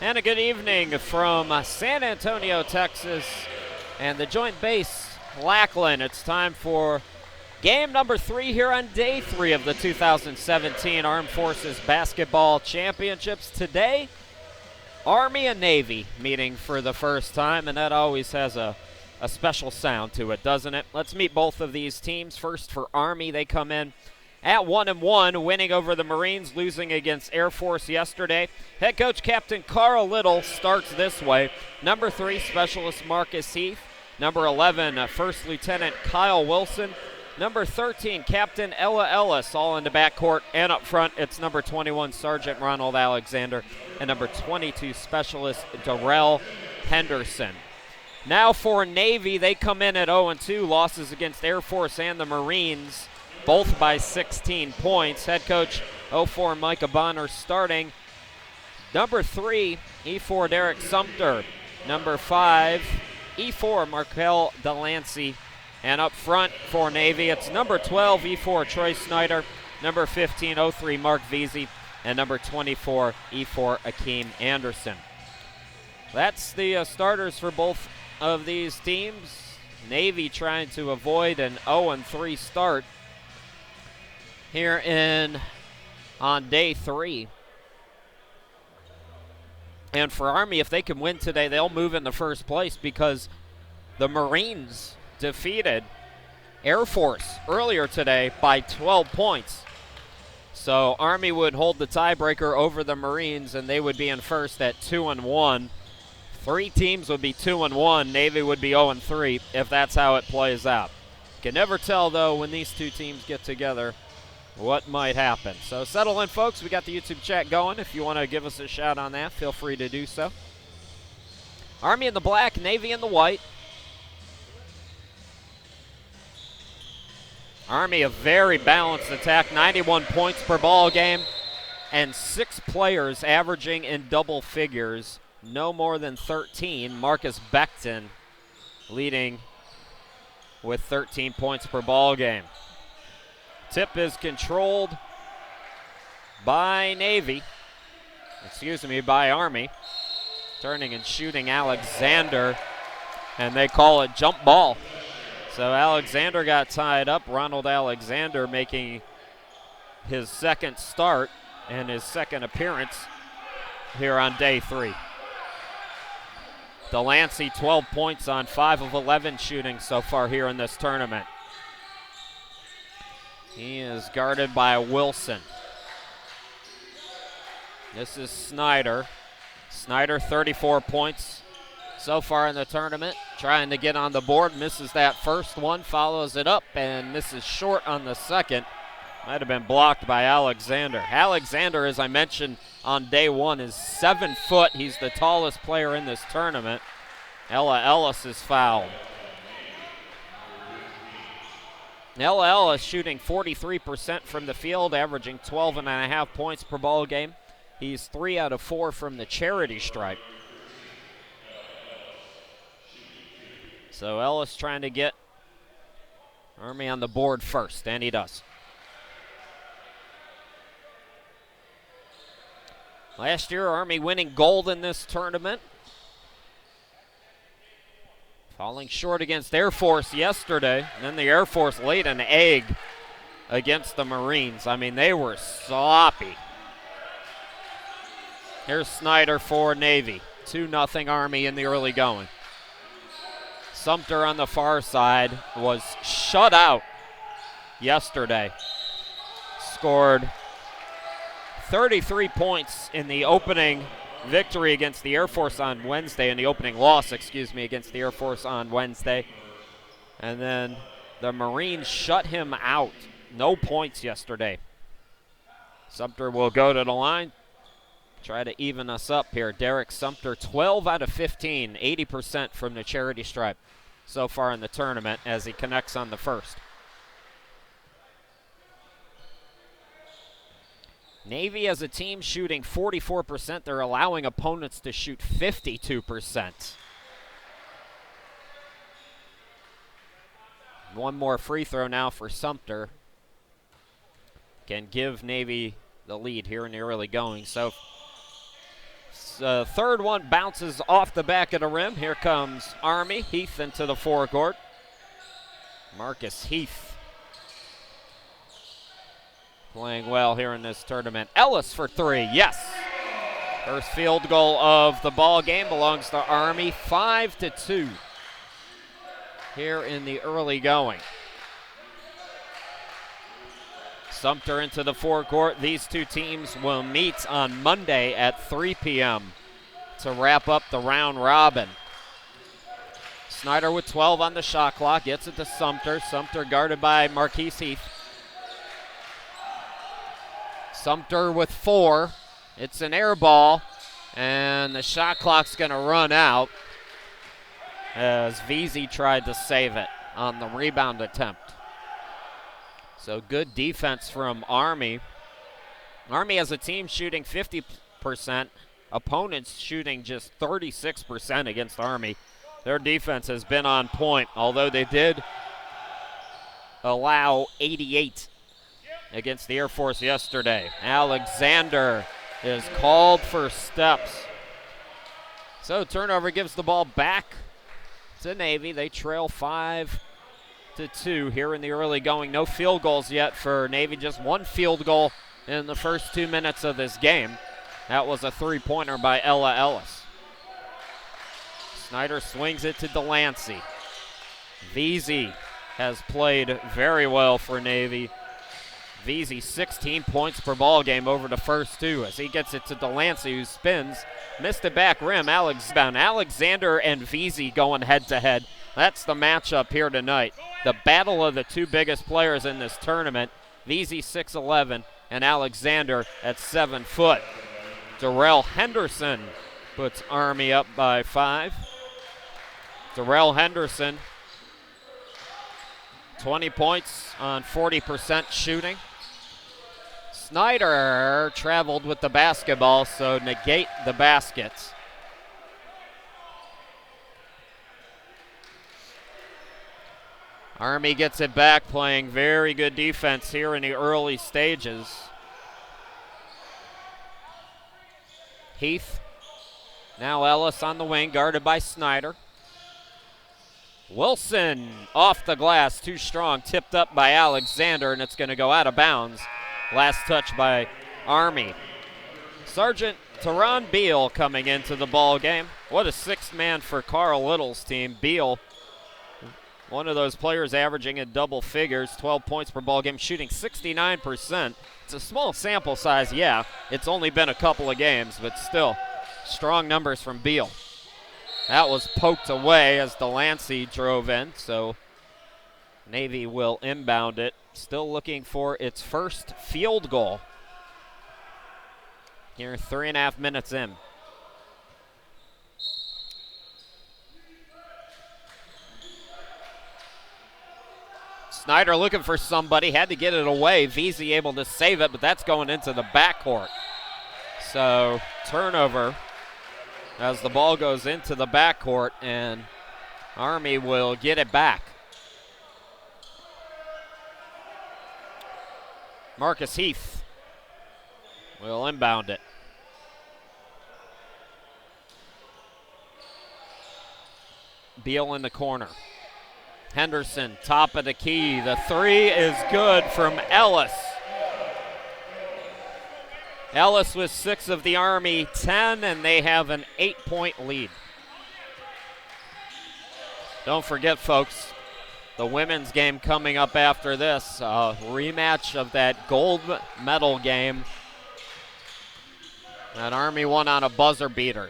And a good evening from San Antonio, Texas, and the Joint Base Lackland. It's time for game number 3 here on day 3 of the 2017 Armed Forces Basketball Championships. Today, Army and Navy meeting for the first time, and that always has a special sound to it, doesn't it? Let's meet both of these teams. First for Army, they come in at 1-1, winning over the Marines, losing against Air Force yesterday. Head coach Captain Carl Little starts this way. Number 3, Specialist Marcus Heath. Number 11, First Lieutenant Kyle Wilson. Number 13, Captain Ella Ellis, all in the backcourt. And up front, it's number 21, Sergeant Ronald Alexander, and number 22, Specialist Darrell Henderson. Now for Navy, they come in at 0-2, losses against Air Force and the Marines, both by 16 points. Head coach 04 Micah Bonner starting. Number 3, E4 Derek Sumter. Number 5, E4 Markel Delancey. And up front for Navy, it's number 12, E4 Troy Snyder. Number 15, 03 Mark Veazey. And number 24, E4 Akeem Anderson. That's the starters for both of these teams. Navy trying to avoid an 0-3 start here on day 3. And for Army, if they can win today, they'll move in the first place because the Marines defeated Air Force earlier today by 12 points. So Army would hold the tiebreaker over the Marines, and they would be in first at 2-1. 3 teams would be 2-1. Navy would be 0-3 if that's how it plays out. Can never tell, though, when these two teams get together what might happen. So settle in, folks. We got the YouTube chat going. If you want to give us a shout on that, feel free to do so. Army in the black, Navy in the white. Army, a very balanced attack, 91 points per ball game, and 6 players averaging in double figures, no more than 13. Marcus Beckton leading with 13 points per ball game. Tip is controlled by by Army. Turning and shooting Alexander, and they call it jump ball. So Alexander got tied up. Ronald Alexander making his second start and his second appearance here on day 3. Delancey, 12 points on 5 of 11 shooting so far here in this tournament. He is guarded by Wilson. This is Snyder. Snyder, 34 points so far in the tournament. Trying to get on the board, misses that first one, follows it up, and misses short on the second. Might have been blocked by Alexander. Alexander, as I mentioned on day 1, is 7 foot. He's the tallest player in this tournament. Ella Ellis is fouled. Ella Ellis shooting 43% from the field, averaging 12.5 points per ball game. He's 3 out of 4 from the charity stripe. So Ellis trying to get Army on the board first, and he does. Last year, Army winning gold in this tournament. Falling short against Air Force yesterday. And then the Air Force laid an egg against the Marines. I mean, they were sloppy. Here's Snyder for Navy. 2-0 Army in the early going. Sumter on the far side was shut out yesterday. Scored 33 points in the opening victory against the Air Force on Wednesday, in the opening loss, against the Air Force on Wednesday. And then the Marines shut him out. No points yesterday. Sumter will go to the line, try to even us up here. Derek Sumter, 12 out of 15, 80% from the charity stripe so far in the tournament as he connects on the first. Navy as a team shooting 44%. They're allowing opponents to shoot 52%. One more free throw now for Sumter. Can give Navy the lead here in the early going. So Third one bounces off the back of the rim. Here comes Army. Heath into the forecourt. Marcus Heath playing well here in this tournament. Ellis for three, yes. First field goal of the ball game belongs to Army. 5-2 here in the early going. Sumter into the forecourt. These two teams will meet on Monday at 3 p.m. to wrap up the round robin. Snyder with 12 on the shot clock, gets it to Sumter. Sumter guarded by Marquise Heath. Sumter with 4. It's an air ball, and the shot clock's going to run out as Veazey tried to save it on the rebound attempt. So good defense from Army. Army as a team shooting 50%. Opponents shooting just 36% against Army. Their defense has been on point, although they did allow 88 against the Air Force yesterday. Alexander is called for steps. So turnover gives the ball back to Navy. They trail 5-2 here in the early going. No field goals yet for Navy. Just one field goal in the first 2 minutes of this game. That was a three-pointer by Ella Ellis. Snyder swings it to Delancey. Veazey has played very well for Navy. Veazey 16 points per ball game over the first two as he gets it to Delancey, who spins. Missed it back rim. Alexander and Veazey going head-to-head. That's the matchup here tonight. The battle of the two biggest players in this tournament. Veazey 6'11", and Alexander at 7 foot. Darrell Henderson puts Army up by 5. Darrell Henderson, 20 points on 40% shooting. Snyder traveled with the basketball, so negate the baskets. Army gets it back, playing very good defense here in the early stages. Heath, now Ellis on the wing, guarded by Snyder. Wilson off the glass, too strong, tipped up by Alexander, and it's going to go out of bounds. Last touch by Army. Sergeant Teron Beal coming into the ball game. What a sixth man for Carl Little's team. Beal, one of those players averaging in double figures, 12 points per ball game, shooting 69%. It's a small sample size, yeah. It's only been a couple of games, but still, strong numbers from Beal. That was poked away as Delancey drove in, so Navy will inbound it. Still looking for its first field goal. Here, 3.5 minutes in. Snyder looking for somebody, had to get it away. Veazey able to save it, but that's going into the backcourt. So turnover as the ball goes into the backcourt, and Army will get it back. Marcus Heath will inbound it. Beal in the corner. Henderson, top of the key. The three is good from Ellis. Ellis with 6 of the Army 10, and they have an 8-point lead. Don't forget, folks, the women's game coming up after this, a rematch of that gold medal game that Army won on a buzzer beater.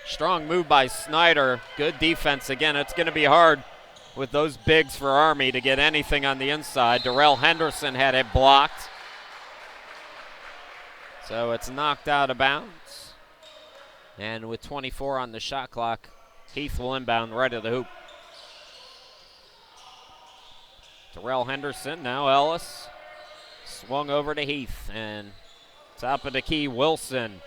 Strong move by Snyder. Good defense again. It's going to be hard with those bigs for Army to get anything on the inside. Darrell Henderson had it blocked. So it's knocked out of bounds. And with 24 on the shot clock, Heath will inbound right at the hoop. Darrell Henderson, now Ellis. Swung over to Heath, and top of the key, Wilson.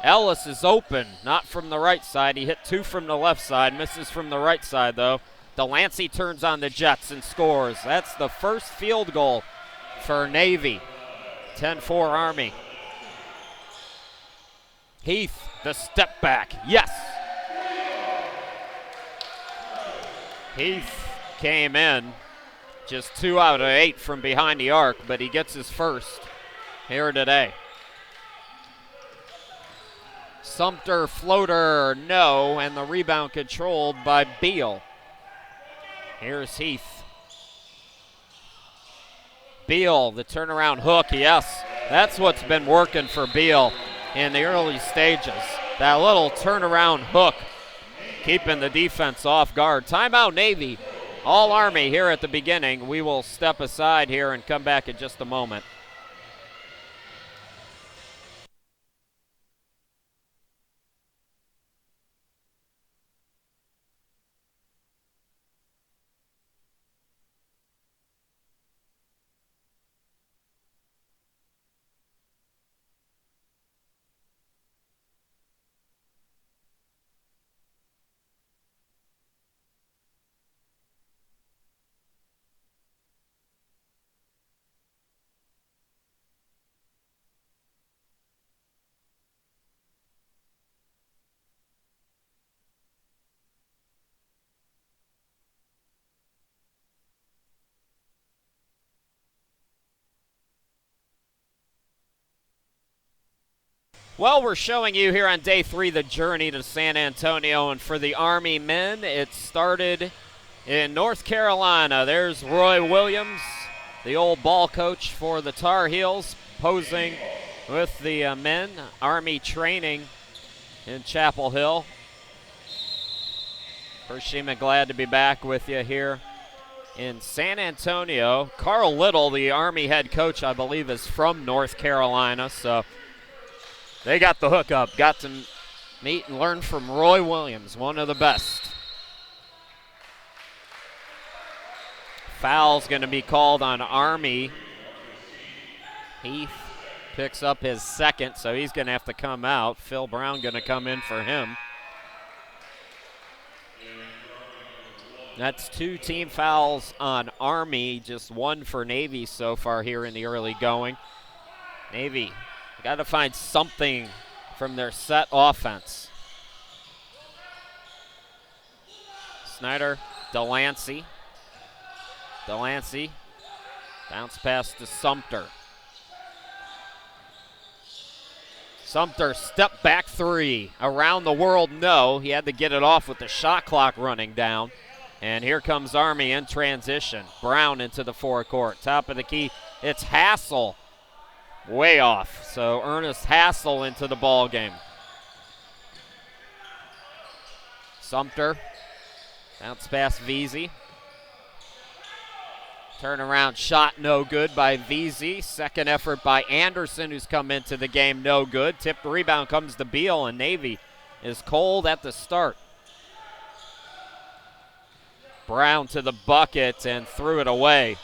Ellis is open, not from the right side. He hit 2 from the left side, misses from the right side though. Delancey turns on the Jets and scores. That's the first field goal for Navy. 10-4 Army. Heath, the step back. Yes. Heath came in just 2 out of 8 from behind the arc, but he gets his first here today. Sumter floater, no, and the rebound controlled by Beal. Here's Heath. Beal, the turnaround hook, yes. That's what's been working for Beal in the early stages. That little turnaround hook, keeping the defense off guard. Timeout Navy, all Army here at the beginning. We will step aside here and come back in just a moment. Well, we're showing you here on day 3 the journey to San Antonio, and for the Army men, it started in North Carolina. There's Roy Williams, the old ball coach for the Tar Heels, posing with the men. Army training in Chapel Hill. Hershima, glad to be back with you here in San Antonio. Carl Little, the Army head coach, I believe is from North Carolina, so they got the hookup, got to meet and learn from Roy Williams, one of the best. Foul's going to be called on Army. Heath picks up his second, so he's going to have to come out. Phil Brown going to come in for him. That's 2 team fouls on Army, just 1 for Navy so far here in the early going. Navy got to find something from their set offense. Snyder, Delancey. Delancey, bounce pass to Sumter. Sumter, step back 3. Around the world, no. He had to get it off with the shot clock running down. And here comes Army in transition. Brown into the forecourt. Top of the key, it's Hassel. Way off. So Ernest Hassel into the ball game. Sumter, bounce pass Veazey. Turnaround shot no good by Veazey. Second effort by Anderson, who's come into the game no good. Tipped rebound comes to Beal, and Navy is cold at the start. Brown to the bucket and threw it away.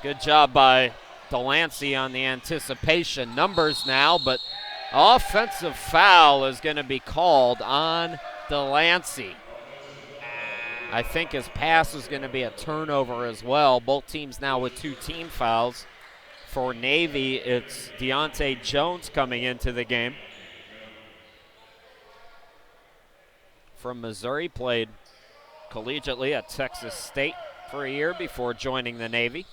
Good job by Delancey on the anticipation. Numbers now, but offensive foul is going to be called on Delancey. I think his pass is going to be a turnover as well. Both teams now with 2 team fouls. For Navy, it's Deontay Jones coming into the game. From Missouri, played collegiately at Texas State for a year before joining the Navy.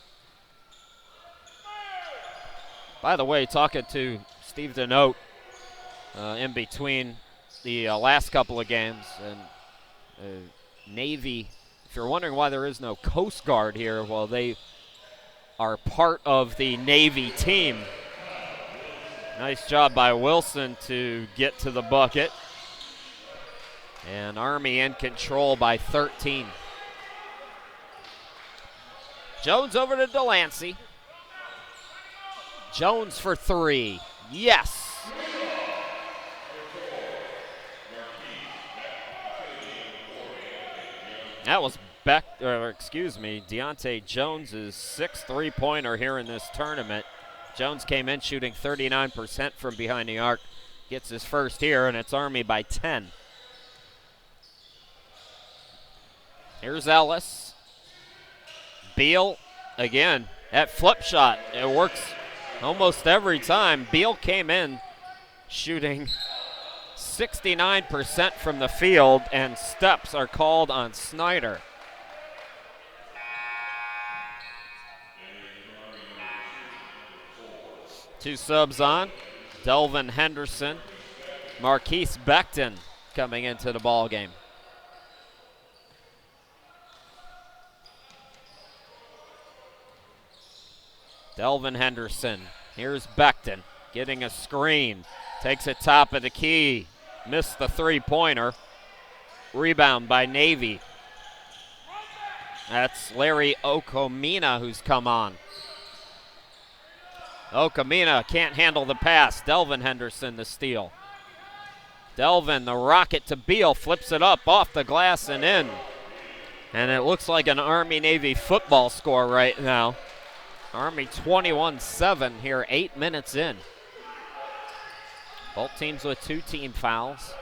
By the way, talking to Steve Denote in between the last couple of games, and Navy, if you're wondering why there is no Coast Guard here, well, they are part of the Navy team. Nice job by Wilson to get to the bucket. And Army in control by 13. Jones over to Delancey. Jones for 3. Yes. That was Deontay Jones' 6th three-pointer here in this tournament. Jones came in shooting 39% from behind the arc. Gets his first here, and it's Army by 10. Here's Ellis. Beal, again, that flip shot. It works almost every time. Beal came in shooting 69% from the field, and steps are called on Snyder. Two subs on. Delvin Henderson, Marquise Becton coming into the ball game. Delvin Henderson, here's Becton getting a screen, takes it top of the key, missed the three-pointer. Rebound by Navy. That's Larry Okomina who's come on. Okomina can't handle the pass. Delvin Henderson the steal. Delvin, the rocket to Beal, flips it up off the glass and in. And it looks like an Army-Navy football score right now. Army 21-7 here, 8 minutes in. Both teams with 2 team fouls.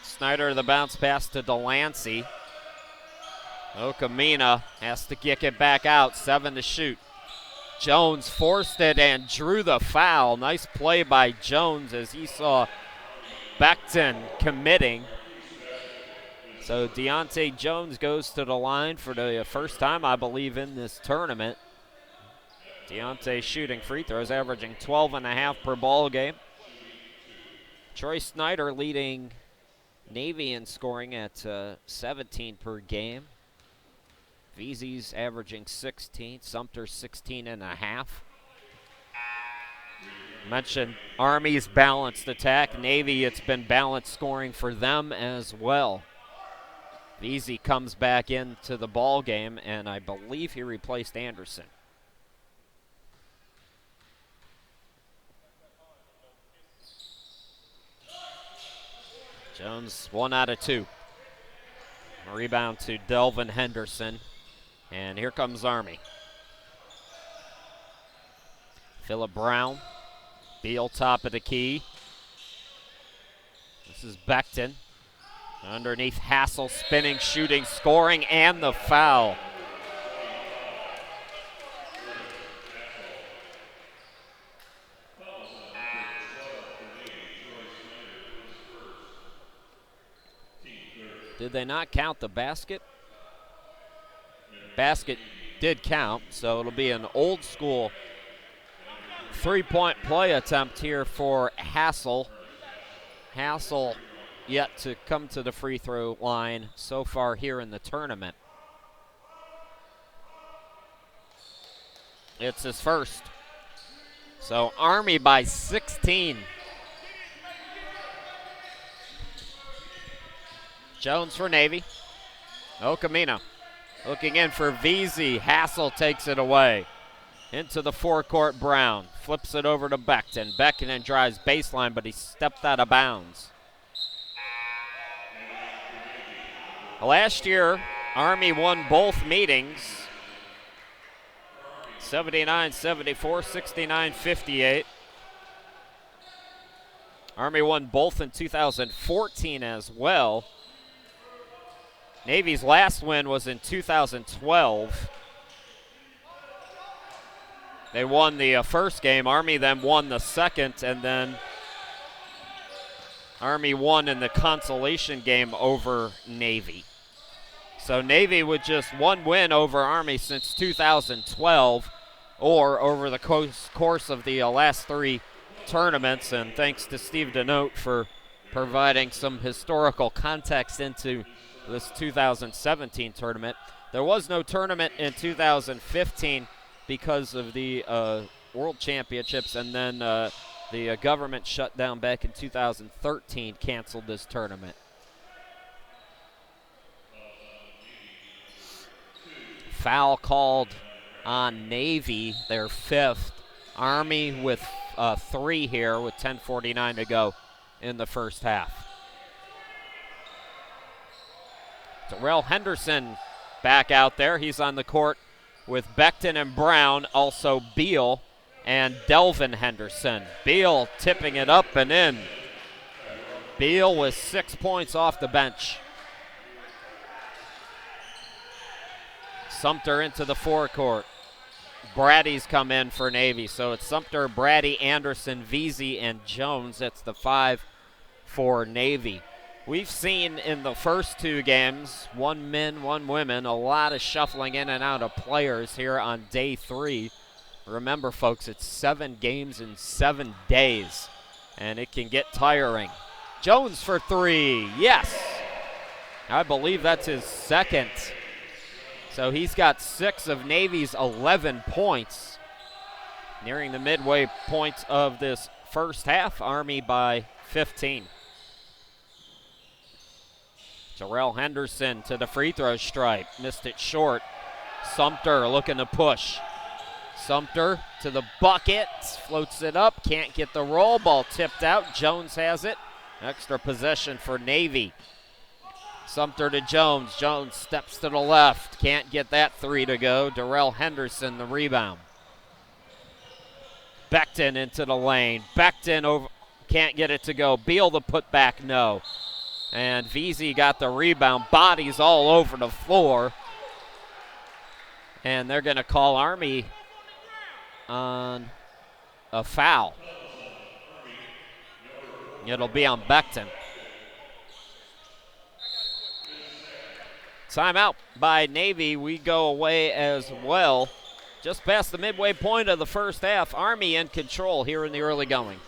Snyder, the bounce pass to Delancey. Okomina has to kick it back out, 7 to shoot. Jones forced it and drew the foul. Nice play by Jones as he saw Becton committing. So Deontay Jones goes to the line for the first time, I believe, in this tournament. Deontay shooting free throws, averaging 12.5 per ball game. Troy Snyder leading Navy in scoring at 17 per game. Veazey's averaging 16, Sumter 16.5. Mentioned Army's balanced attack. Navy, it's been balanced scoring for them as well. Veazey comes back into the ball game, and I believe he replaced Anderson. Jones 1 out of 2. Rebound to Delvin Henderson. And here comes Army. Phillip Brown. Beal top of the key. This is Becton. Underneath Hassel, spinning, shooting, scoring, and the foul. Did they not count the basket? Basket did count, so it'll be an old school three-point play attempt here for Hassel. Hassel yet to come to the free throw line so far here in the tournament. It's his first. So Army by 16. Jones for Navy. Okomina looking in for Veazey. Hassel takes it away. Into the forecourt, Brown. Flips it over to Becton. Becton drives baseline, but he stepped out of bounds. Last year, Army won both meetings. 79-74, 69-58. Army won both in 2014 as well. Navy's last win was in 2012. They won the first game. Army then won the second, and then Army won in the consolation game over Navy. So Navy with just one win over Army since 2012, or over the course of the last 3 tournaments. And thanks to Steve Denote for providing some historical context into this 2017 tournament. There was no tournament in 2015 because of the World Championships, and then the government shutdown back in 2013 canceled this tournament. Foul called on Navy, their 5th. Army with 3 here with 10:49 to go in the first half. Terrell Henderson back out there. He's on the court with Becton and Brown, also Beal and Delvin Henderson. Beal tipping it up and in. Beal with 6 points off the bench. Sumter into the forecourt. Brady's come in for Navy. So it's Sumter, Brady, Anderson, Veazey, and Jones. That's the 5 for Navy. We've seen in the first 2 games, 1 men, 1 women, a lot of shuffling in and out of players here on day 3. Remember, folks, it's 7 games in 7 days, and it can get tiring. Jones for 3, yes. I believe that's his second. So he's got 6 of Navy's 11 points. Nearing the midway point of this first half, Army by 15. Jarrell Henderson to the free throw stripe. Missed it short. Sumter looking to push. Sumter to the bucket. Floats it up. Can't get the roll. Ball tipped out. Jones has it. Extra possession for Navy. Sumter to Jones. Jones steps to the left. Can't get that 3 to go. Darrell Henderson the rebound. Becton into the lane. Becton over. Can't get it to go. Beal the putback. No. And Veazey got the rebound. Bodies all over the floor. And they're going to call Army on a foul. It'll be on Becton. Timeout by Navy. We go away as well. Just past the midway point of the first half. Army in control here in the early going.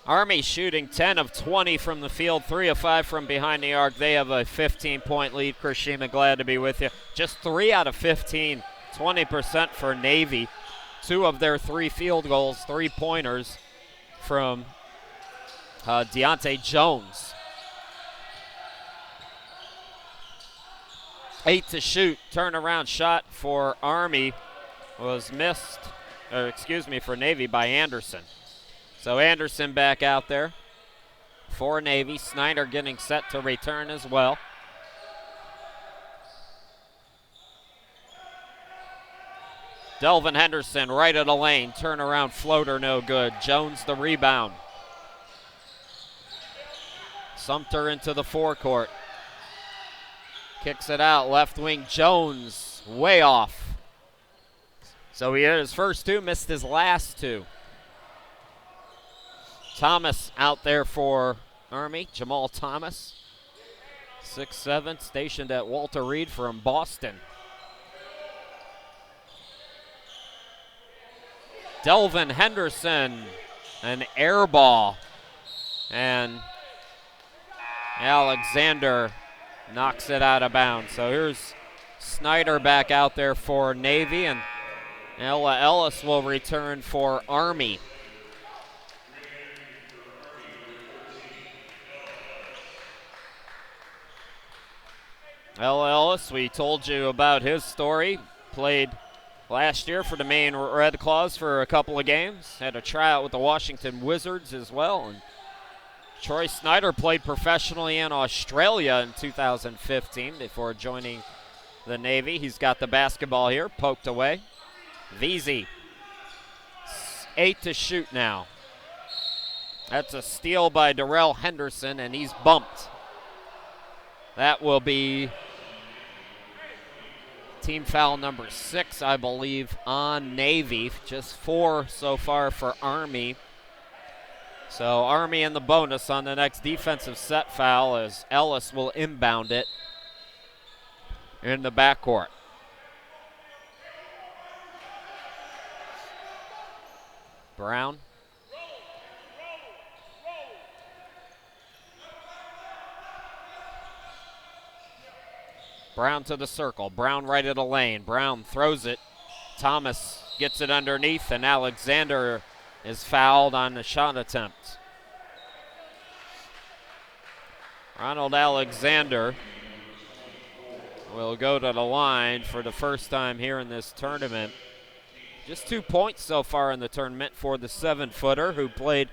Army shooting 10 of 20 from the field, 3 of 5 from behind the arc. They have a 15-point lead. Chris Sheeman, glad to be with you. Just 3 out of 15, 20% for Navy. 2 of their 3 field goals, 3-pointers from Deontay Jones. 8 to shoot. Turnaround shot for Army was missed, for Navy by Anderson. So Anderson back out there for Navy. Snyder getting set to return as well. Delvin Henderson right of the lane. Turnaround floater no good. Jones the rebound. Sumter into the forecourt. Kicks it out. Left wing Jones way off. So he hit his first 2, missed his last 2. Thomas out there for Army. Jamal Thomas, 6'7", stationed at Walter Reed from Boston. Delvin Henderson, an air ball. And Alexander knocks it out of bounds. So here's Snyder back out there for Navy, and Ella Ellis will return for Army. Ella Ellis, we told you about his story. Played last year for the Maine Red Claws for a couple of games. Had a tryout with the Washington Wizards as well. And Troy Snyder played professionally in Australia in 2015 before joining the Navy. He's got the basketball here, poked away. Veazey, 8 to shoot now. That's a steal by Darrell Henderson, and he's bumped. That will be team foul number 6, I believe, on Navy. Just 4 so far for Army. So Army in the bonus on the next defensive set foul as Ellis will inbound it in the backcourt. Brown Brown to the circle. Brown right of the lane. Brown throws it. Thomas gets it underneath, and Alexander is fouled on the shot attempt. Ronald Alexander will go to the line for the first time here in this tournament. Just 2 points so far in the tournament for the 7-footer who played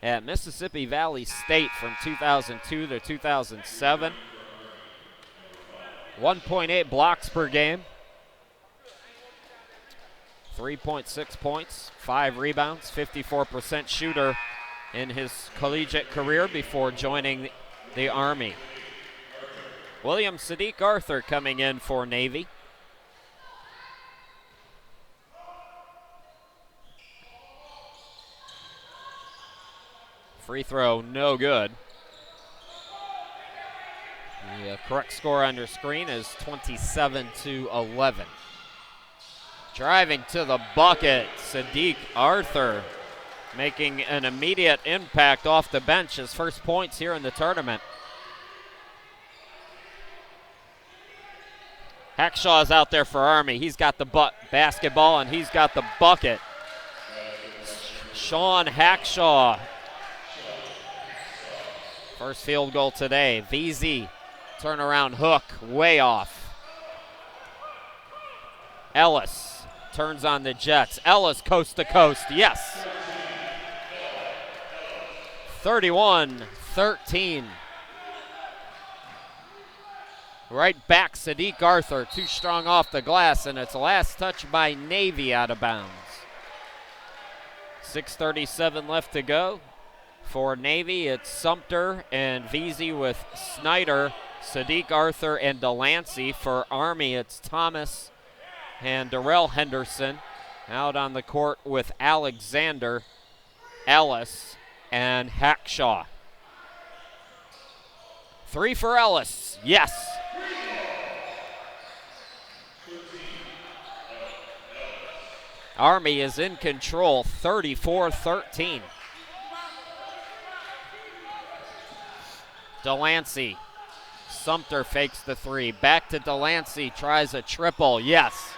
at Mississippi Valley State from 2002 to 2007. 1.8 blocks per game. 3.6 points, 5 rebounds, 54% shooter in his collegiate career before joining the Army. William Sadiq Arthur coming in for Navy. Free throw, no good. The correct score on your screen is 27-11. Driving to the bucket, Sadiq Arthur making an immediate impact off the bench. His first points here in the tournament. Hackshaw is out there for Army. He's got the basketball and he's got the bucket. Sean Hackshaw. First field goal today. VZ turnaround hook, way off. Ellis turns on the Jets. Ellis coast to coast, yes. 31-13. Right back, Sadiq Arthur, too strong off the glass, and it's last touch by Navy out of bounds. 6:37 left to go. For Navy, it's Sumter and VZ with Snyder, Sadiq Arthur, and Delancey. For Army, it's Thomas and Darrell Henderson. Out on the court with Alexander, Ellis, and Hackshaw. 3 for Ellis, yes. Army is in control, 34-13. Delancey. Sumter fakes the 3. Back to Delancey, tries a triple, yes.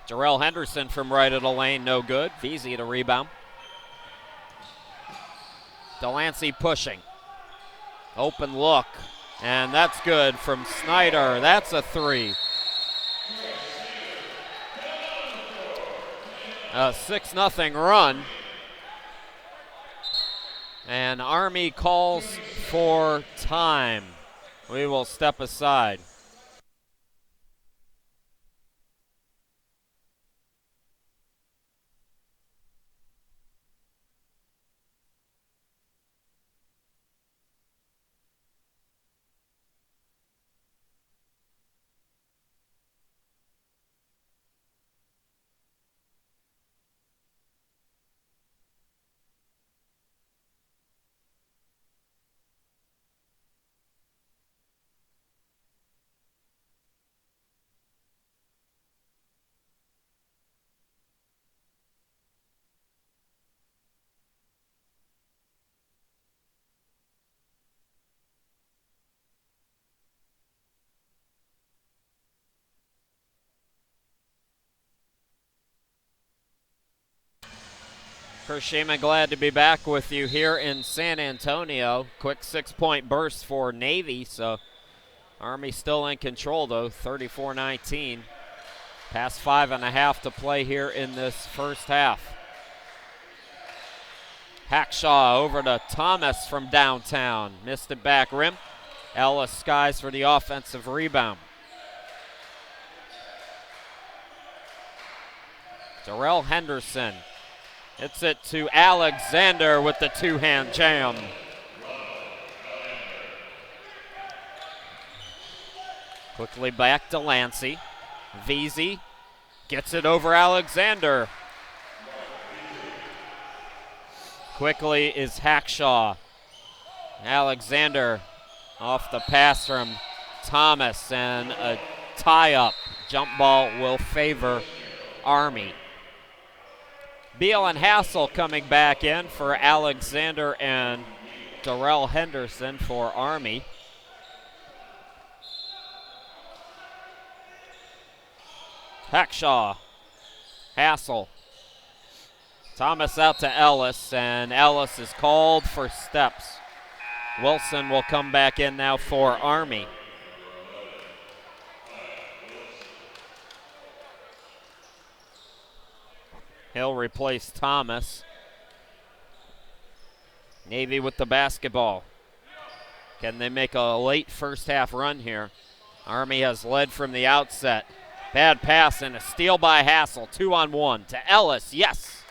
Darrell Henderson from right of the lane, no good. VZ to rebound. Delancey pushing. Open look, and that's good from Snyder. That's a 3. A 6-0 run. And Army calls for time. We will step aside. Chris Shaman, glad to be back with you here in San Antonio. Quick 6-point burst for Navy, so Army still in control though, 34-19. Past 5.5 to play here in this first half. Hackshaw over to Thomas from downtown. Missed it back rim. Ellis skies for the offensive rebound. Darrell Henderson. It's it to Alexander with the 2-hand jam. Quickly back to Lancey. VZ gets it over Alexander. Quickly is Hackshaw. Alexander off the pass from Thomas, and a tie-up. Jump ball will favor Army. Beal and Hassel coming back in for Alexander and Darrell Henderson for Army. Hackshaw, Hassel. Thomas out to Ellis, and Ellis is called for steps. Wilson will come back in now for Army. He'll replace Thomas. Navy with the basketball. Can they make a late first half run here? Army has led from the outset. Bad pass and a steal by Hassel. 2-on-1 to Ellis. Yes.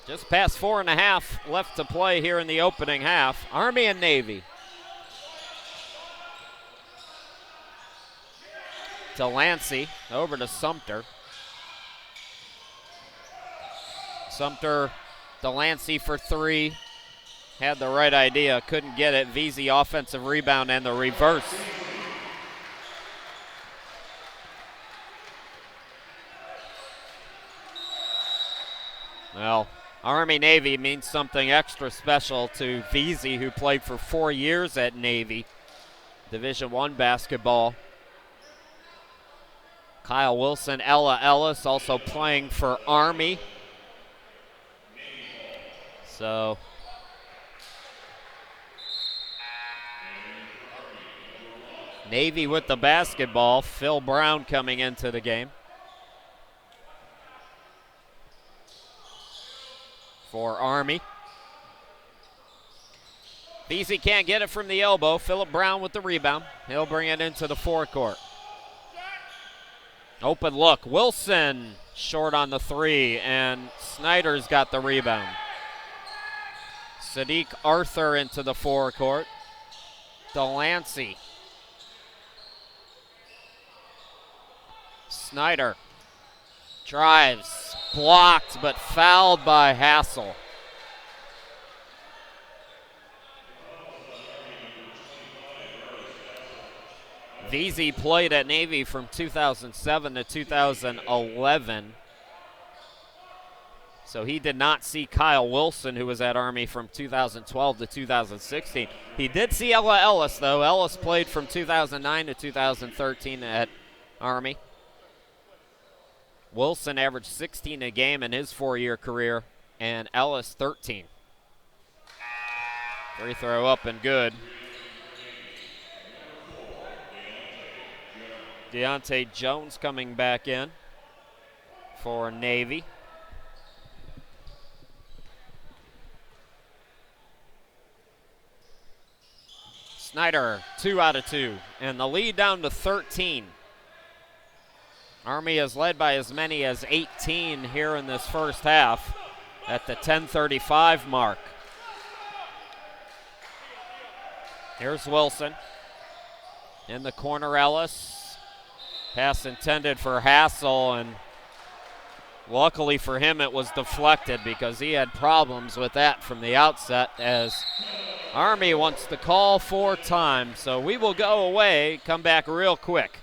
Just past 4.5 left to play here in the opening half. Army and Navy. Delancey over to Sumter. Sumter, Delancey for three. Had the right idea, couldn't get it. Vesey offensive rebound and the reverse. Well, Army-Navy means something extra special to Vesey, who played for 4 years at Navy. Division I basketball. Kyle Wilson, Ella Ellis also playing for Army. So Navy with the basketball. Phil Brown coming into the game for Army. Vesey can't get it from the elbow. Philip Brown with the rebound. He'll bring it into the forecourt. Open look. Wilson short on the three, and Snyder's got the rebound. Sadiq Arthur into the forecourt. Delancey. Snyder drives, blocked, but fouled by Hassel. Vesey played at Navy from 2007 to 2011. So he did not see Kyle Wilson, who was at Army from 2012 to 2016. He did see Ella Ellis, though. Ellis played from 2009 to 2013 at Army. Wilson averaged 16 a game in his 4-year career, and Ellis 13. Free throw up and good. Deontay Jones coming back in for Navy. Snyder, 2 out of 2, and the lead down to 13. Army has led by as many as 18 here in this first half at the 10:35 mark. Here's Wilson. In the corner, Ellis. Pass intended for Hassel, and luckily for him it was deflected because he had problems with that from the outset, as Army wants to call for time. So we will go away, come back real quick.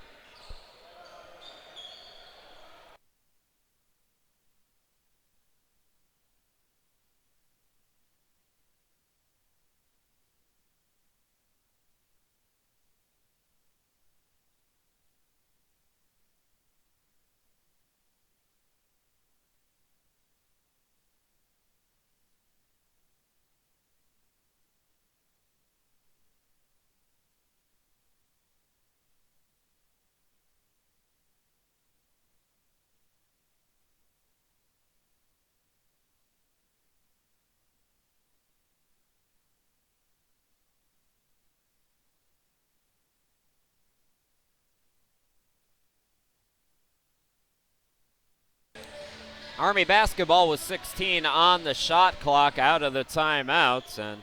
Army basketball with 16 on the shot clock out of the timeouts, and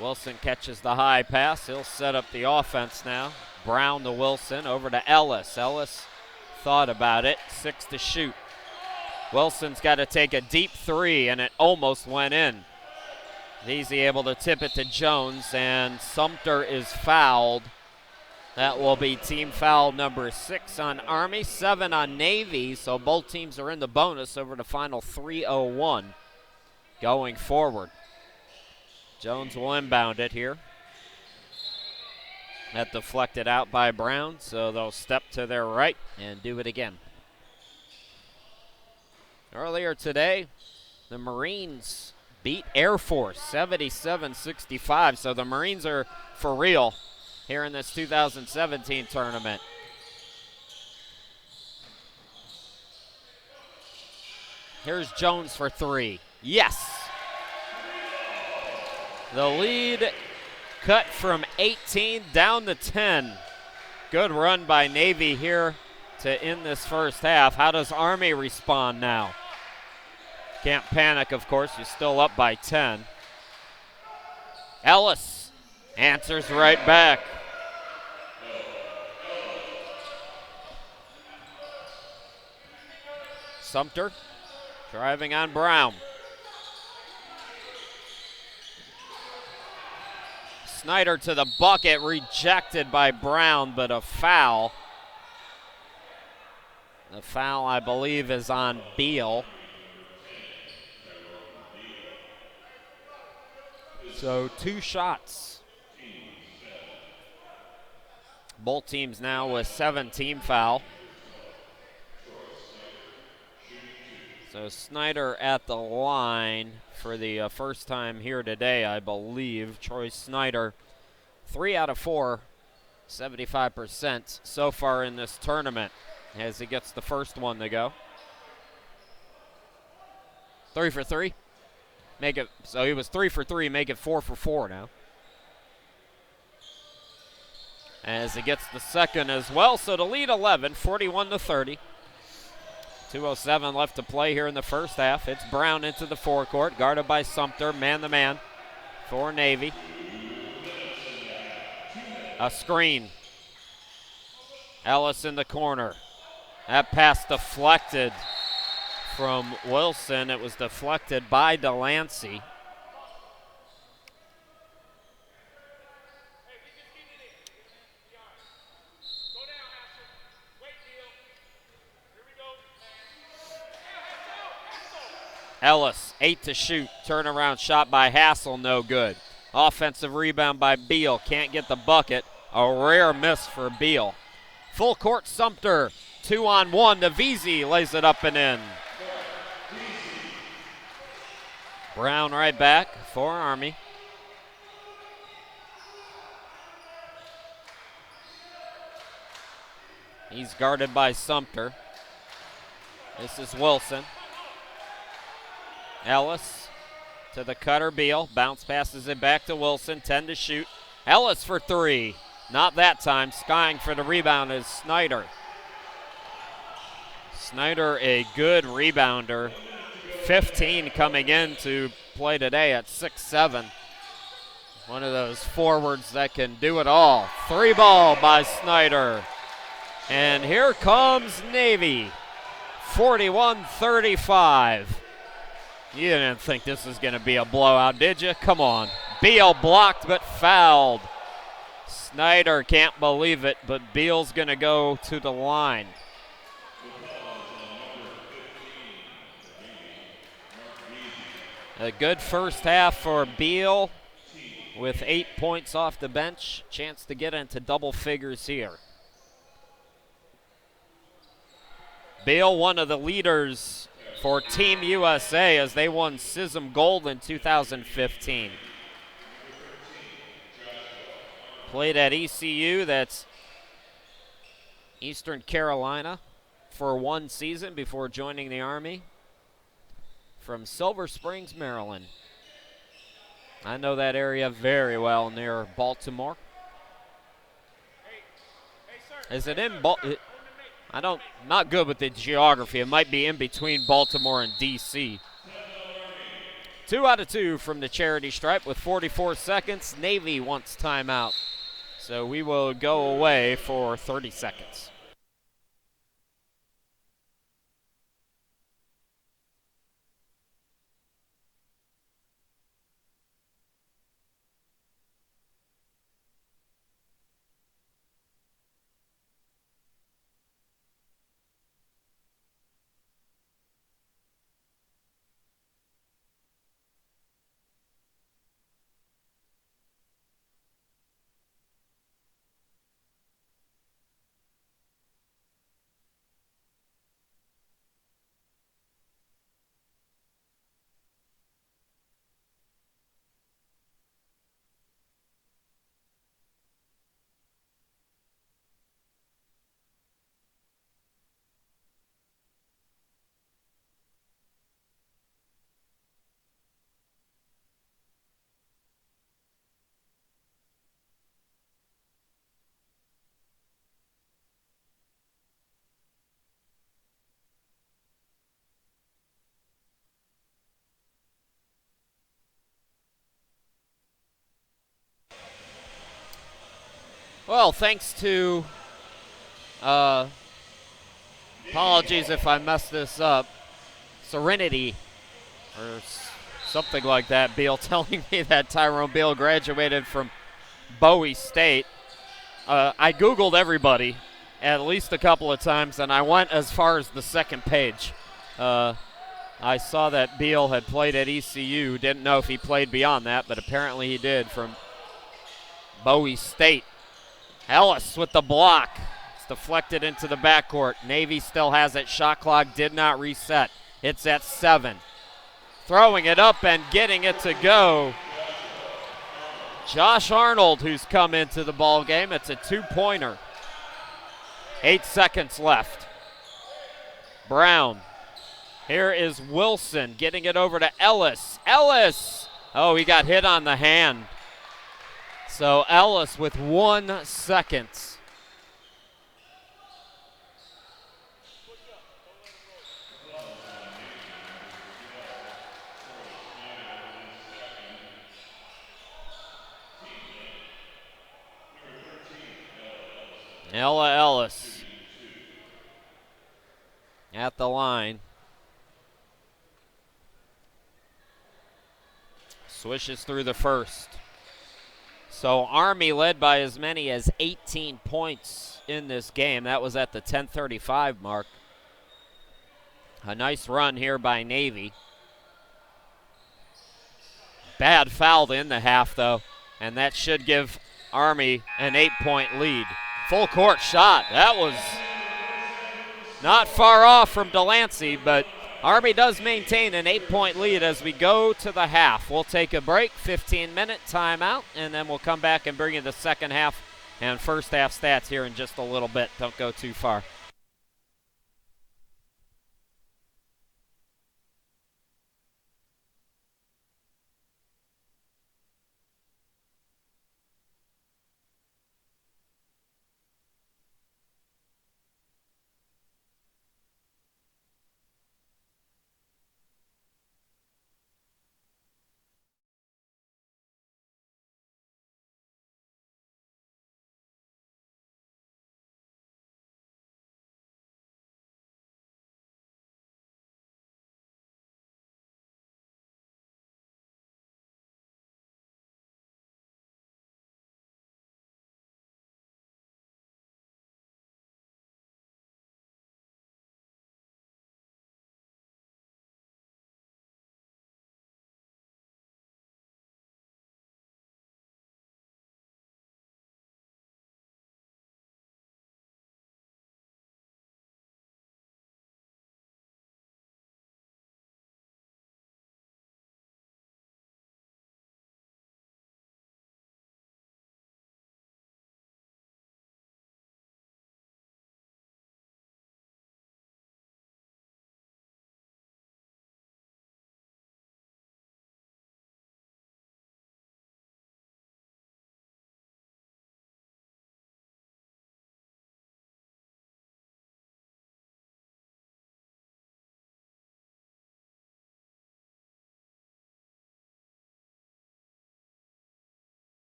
Wilson catches the high pass. He'll set up the offense now. Brown to Wilson, over to Ellis. Ellis thought about it, 6 to shoot. Wilson's got to take a deep three, and it almost went in. Vesey able to tip it to Jones, and Sumter is fouled. That will be team foul number 6 on Army, 7 on Navy, so both teams are in the bonus over the final 3:01 going forward. Jones will inbound it here. That deflected out by Brown, so they'll step to their right and do it again. Earlier today, the Marines beat Air Force 77-65, so the Marines are for real here in this 2017 tournament. Here's Jones for 3. Yes! The lead cut from 18 down to 10. Good run by Navy here to end this first half. How does Army respond now? Can't panic, of course. You're still up by 10. Ellis answers right back. Sumter driving on Brown. Snyder to the bucket, rejected by Brown, but a foul. The foul, I believe, is on Beal. So 2 shots. Both teams now with 7 team foul. So Snyder at the line for the first time here today, I believe. Troy Snyder, 3 out of 4, 75% so far in this tournament as he gets the first one to go. 3 for 3. Make it, so he was 3 for 3, make it 4 for 4 now. As he gets the second as well, so to lead 11, 41-30. 2:07 left to play here in the first half. It's Brown into the forecourt, guarded by Sumter, man-to-man for Navy. A screen. Ellis in the corner. That pass deflected from Wilson. It was deflected by Delancey. Ellis, 8 to shoot. Turnaround shot by Hassel, no good. Offensive rebound by Beal. Can't get the bucket. A rare miss for Beal. Full court Sumter. 2-on-1. Navisi lays it up and in. Brown right back for Army. He's guarded by Sumter. This is Wilson. Ellis to the cutter, Beal. Bounce passes it back to Wilson. 10 to shoot. Ellis for 3. Not that time. Skying for the rebound is Snyder. Snyder, a good rebounder. 15 coming in to play today at 6'7". One of those forwards that can do it all. 3 ball by Snyder. And here comes Navy. 41-35. You didn't think this was going to be a blowout, did you? Come on. Beal blocked but fouled. Snyder can't believe it, but Beal's going to go to the line. A good first half for Beal with 8 points off the bench. Chance to get into double figures here. Beal, one of the leaders for Team USA as they won CISM Gold in 2015. Played at ECU, that's Eastern Carolina, for 1 season before joining the Army. From Silver Springs, Maryland. I know that area very well, near Baltimore. Is it in Baltimore? Not good with the geography. It might be in between Baltimore and D.C. 2 out of 2 from the charity stripe with 44 seconds. Navy wants timeout. So we will go away for 30 seconds. Well, thanks to, apologies if I mess this up, Serenity, or something like that, Beal, telling me that Tyrone Beal graduated from Bowie State. I Googled everybody at least a couple of times, and I went as far as the second page. I saw that Beal had played at ECU. Didn't know if he played beyond that, but apparently he did from Bowie State. Ellis with the block. It's deflected into the backcourt. Navy still has it. Shot clock did not reset. It's at 7. Throwing it up and getting it to go. Josh Arnold, who's come into the ball game. It's a 2-pointer. 8 seconds left. Brown. Here is Wilson getting it over to Ellis. Ellis! Oh, he got hit on the hand. So Ellis with 1 second. Ella Ellis at the line. Swishes through the first. So Army led by as many as 18 points in this game. That was at the 10:35 mark. A nice run here by Navy. Bad foul in the half, though, and that should give Army an 8-point lead. Full court shot. That was not far off from Delancey, but Army does maintain an 8-point lead as we go to the half. We'll take a break, 15-minute timeout, and then we'll come back and bring you the second half and first half stats here in just a little bit. Don't go too far.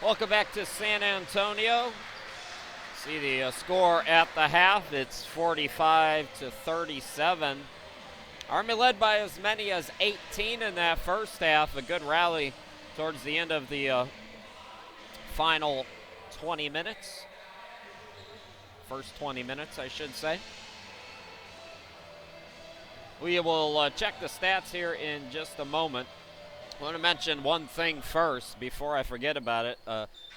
Welcome back to San Antonio. See the score at the half. It's 45-37. Army led by as many as 18 in that first half. A good rally towards the end of the final 20 minutes. First 20 minutes, I should say. We will check the stats here in just a moment. I want to mention one thing first before I forget about it.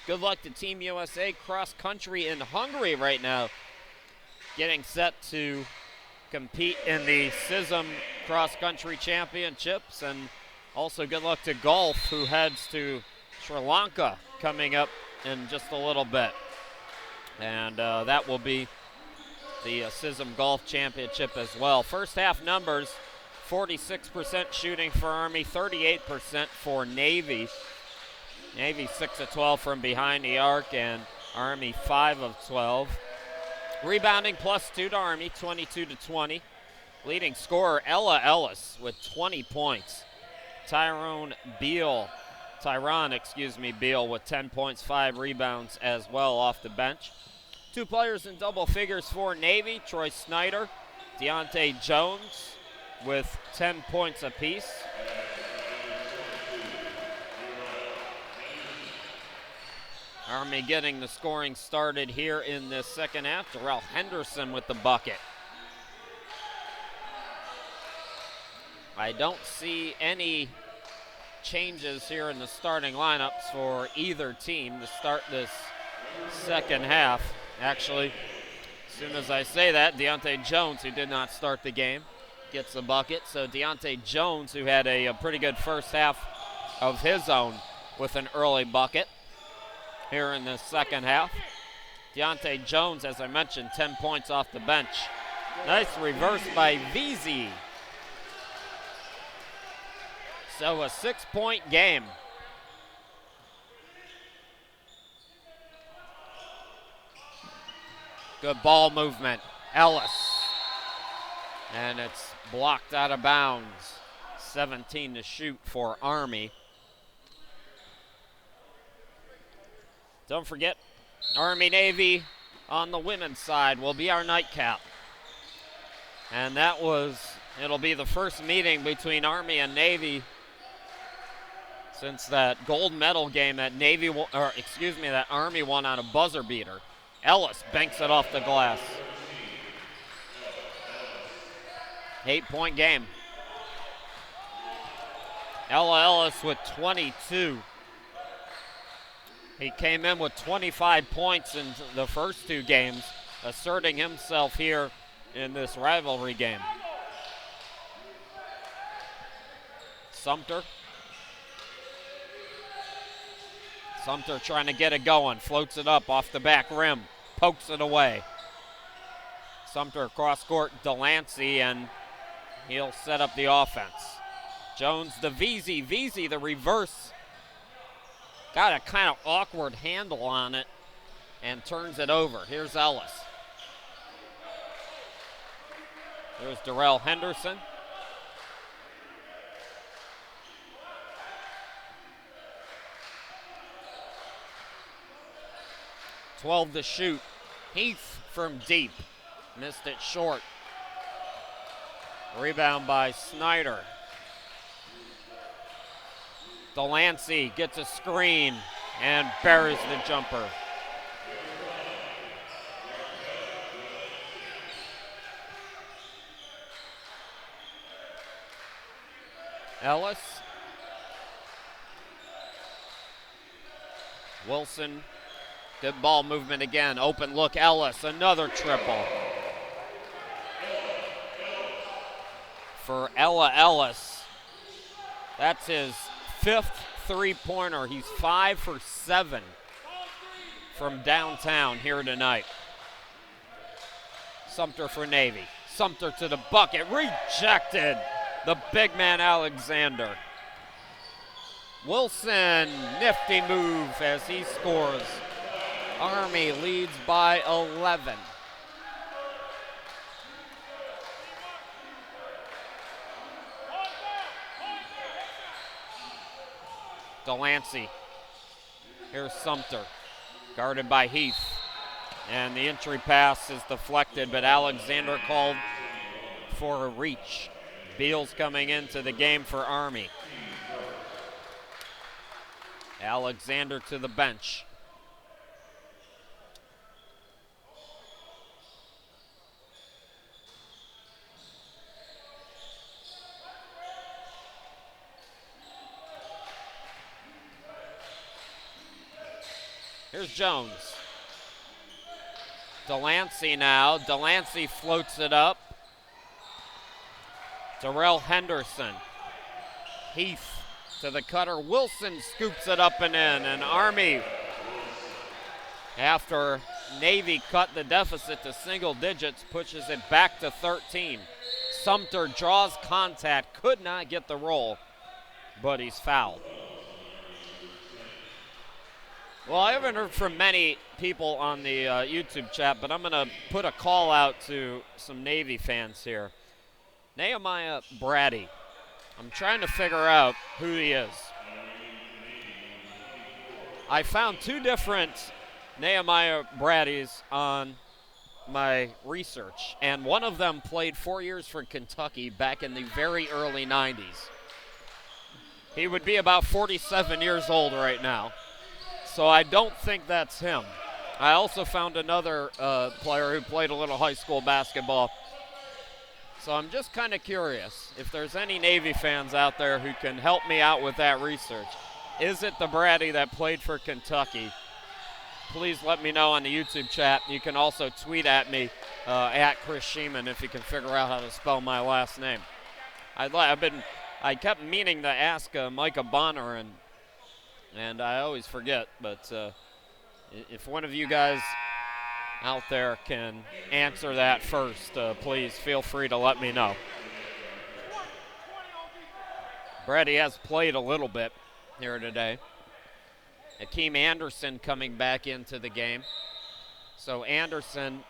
Good luck to Team USA cross country in Hungary right now, getting set to compete in the CISM cross country championships, and also good luck to golf, who heads to Sri Lanka coming up in just a little bit. And that will be the CISM Golf Championship as well. First half numbers, 46% shooting for Army, 38% for Navy. Navy 6 of 12 from behind the arc, and Army 5 of 12. Rebounding +2 to Army, 22-20. Leading scorer Ella Ellis with 20 points. Tyron Beal with 10 points, 5 rebounds as well off the bench. Two players in double figures for Navy, Troy Snyder, Deontay Jones with 10 points apiece. Army getting the scoring started here in this second half. Darrell Henderson with the bucket. I don't see any changes here in the starting lineups for either team to start this second half. Actually, as soon as I say that, Deontay Jones, who did not start the game, gets the bucket. So Deontay Jones, who had a pretty good first half of his own, with an early bucket here in the second half. Deontay Jones, as I mentioned, 10 points off the bench. Nice reverse by Veazey. So a 6-point game. Good ball movement, Ellis. And it's blocked out of bounds. 17 to shoot for Army. Don't forget, Army-Navy on the women's side will be our nightcap. And it'll be the first meeting between Army and Navy since that gold medal game that that Army won on a buzzer beater. Ellis banks it off the glass. 8-point game. Ella Ellis with 22. He came in with 25 points in the first two games, asserting himself here in this rivalry game. Sumter trying to get it going, floats it up off the back rim, pokes it away. Sumter cross court, Delancey, and he'll set up the offense. Jones to Veazey. Veazey, the reverse. Got a kind of awkward handle on it and turns it over. Here's Ellis. There's Darrell Henderson. .12 to shoot. Heath from deep. Missed it short. Rebound by Snyder. Delancey gets a screen and buries the jumper. Ellis. Wilson. Good ball movement again. Open look, Ellis. Another triple. For Ella Ellis. That's his 5th three-pointer. He's 5 for 7 from downtown here tonight. Sumter for Navy. Sumter to the bucket. Rejected. The big man Alexander. Wilson, nifty move as he scores. Army leads by 11. Delancey Here's Sumter, guarded by Heath. And the entry pass is deflected, but Alexander called for a reach. Beals coming into the game for Army. Alexander to the bench. Here's Jones. Delancey now. Delancey floats it up. Darrell Henderson. Heath to the cutter. Wilson scoops it up and in. And Army, after Navy cut the deficit to single digits, pushes it back to 13. Sumter draws contact. Could not get the roll, but he's fouled. Well, I haven't heard from many people on the YouTube chat, but I'm going to put a call out to some Navy fans here. Nehemiah Brady. I'm trying to figure out who he is. I found two different Nehemiah Bradys on my research, and one of them played 4 years for Kentucky back in the very early 90s. He would be about 47 years old right now. So I don't think that's him. I also found another player who played a little high school basketball. So I'm just kind of curious if there's any Navy fans out there who can help me out with that research. Is it the Brady that played for Kentucky? Please let me know on the YouTube chat. You can also tweet at me at Chris Sheeman if you can figure out how to spell my last name. I kept meaning to ask Micah Bonner, and I always forget, but if one of you guys out there can answer that first, please feel free to let me know. Brady has played a little bit here today. Akeem Anderson coming back into the game. So Anderson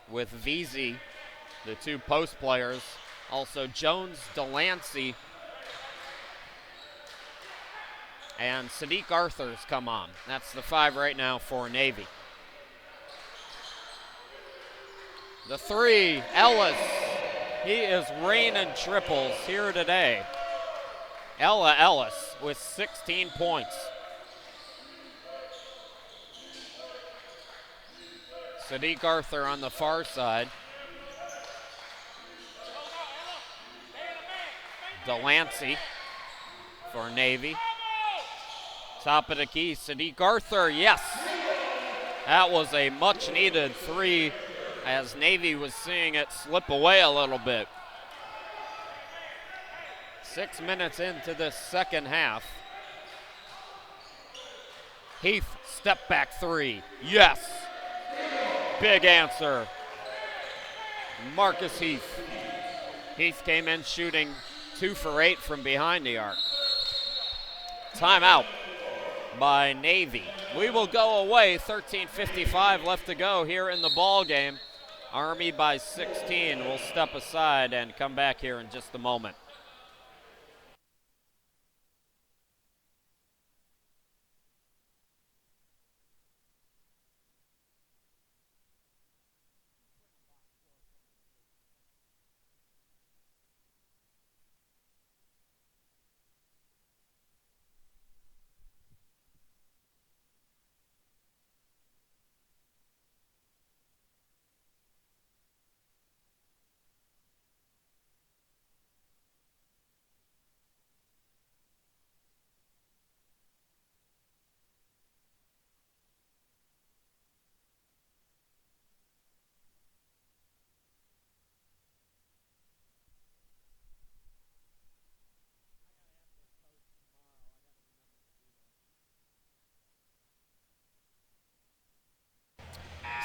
with Veazey, the two post players. Also Jones, Delancey, and Sadiq Arthur's come on. That's the five right now for Navy. The three, Ellis. He is raining triples here today. Ella Ellis with 16 points. Sadiq Arthur on the far side. Delancey for Navy. Top of the key, Sadiq Arthur, yes. That was a much needed three as Navy was seeing it slip away a little bit. 6 minutes into this second half. Heath, step back three, yes. Big answer. Marcus Heath. Heath came in shooting 2 for 8 from behind the arc. Timeout by Navy. We will go away. 13:55 left to go here in the ball game. Army by 16. We'll step aside and come back here in just a moment.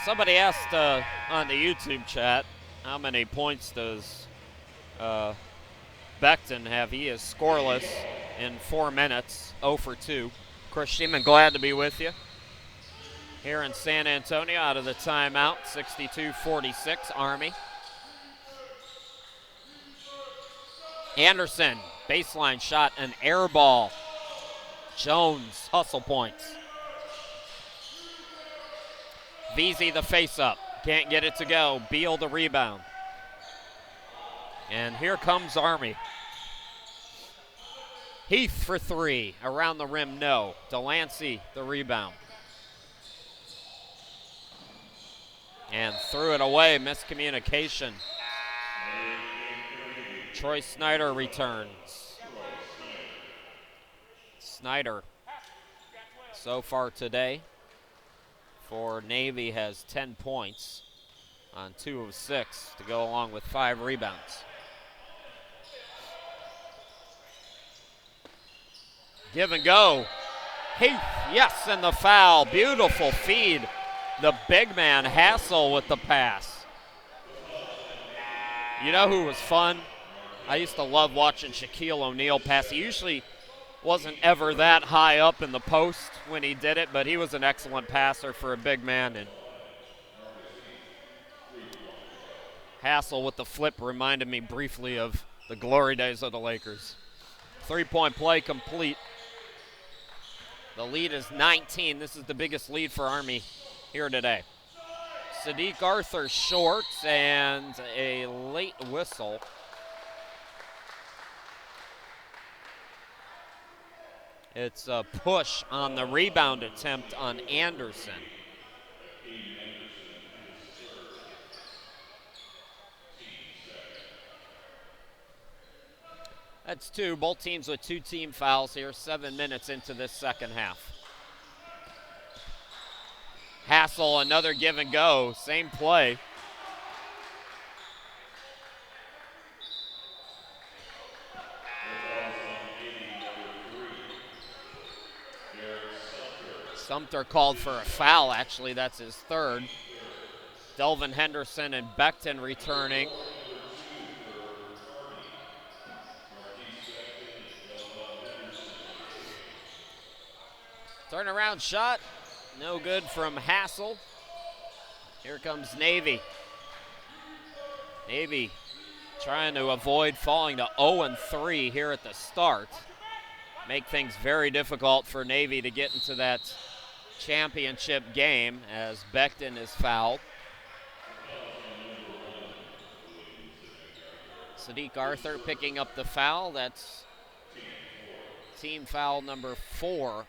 Somebody asked on the YouTube chat, how many points does Beckton have? He is scoreless in 4 minutes, 0 for 2. Chris Sheeman, glad to be with you here in San Antonio out of the timeout, 62-46, Army. Anderson, baseline shot, an air ball. Jones, hustle points. Veazey the face-up. Can't get it to go. Beal the rebound. And here comes Army. Heath for three. Around the rim, no. Delancey the rebound. And threw it away. Miscommunication. Troy Snyder returns. Snyder, so far today, for Navy has 10 points on 2 of 6 to go along with 5 rebounds. Give and go. Heath, yes, and the foul. Beautiful feed. The big man, Hassel, with the pass. You know who was fun? I used to love watching Shaquille O'Neal pass. He usually wasn't ever that high up in the post when he did it, but he was an excellent passer for a big man. And Hassel with the flip reminded me briefly of the glory days of the Lakers. 3-point play complete. The lead is 19. This is the biggest lead for Army here today. Sadiq Arthur short and a late whistle. It's a push on the rebound attempt on Anderson. That's 2. Both teams with 2 team fouls here, 7 minutes into this second half. Hassel, another give and go, same play. Sumter called for a foul, actually, that's his 3rd. Delvin Henderson and Becton returning. Turnaround shot, no good from Hassel. Here comes Navy. Navy trying to avoid falling to 0-3 here at the start. Make things very difficult for Navy to get into that championship game as Becton is fouled. Sadiq Arthur picking up the foul. That's team foul number 4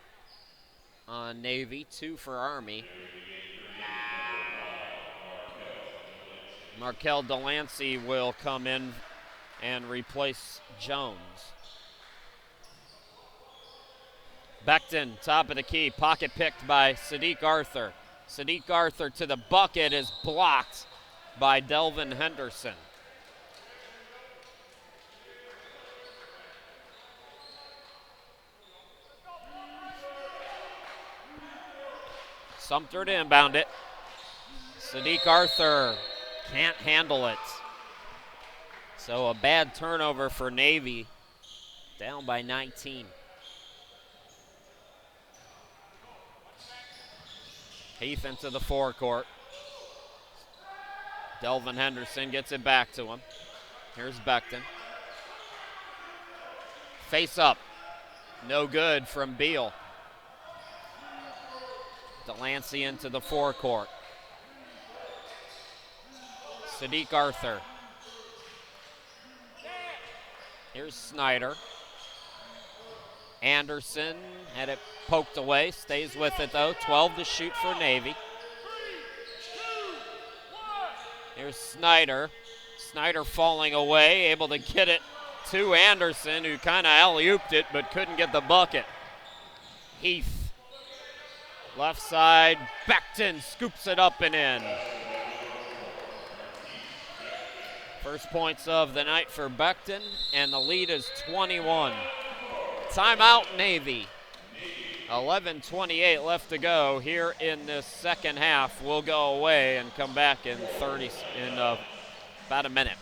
on Navy, 2 for Army. Markel Delancey will come in and replace Jones. Becton, top of the key, pocket picked by Sadiq Arthur. Sadiq Arthur to the bucket is blocked by Delvin Henderson. Sumter to inbound it. Sadiq Arthur can't handle it. So a bad turnover for Navy, down by 19. Heath into the forecourt. Delvin Henderson gets it back to him. Here's Becton. Face up. No good from Beal. Delancey into the forecourt. Sadiq Arthur. Here's Snyder. Anderson had it poked away, stays with it though. 12 to shoot for Navy. Here's Snyder. Snyder falling away, able to get it to Anderson, who kind of alley-ooped it but couldn't get the bucket. Heath. Left side, Becton scoops it up and in. First points of the night for Becton, and the lead is 21. Timeout, Navy. 11:28 left to go here in this second half. We'll go away and come back in about a minute.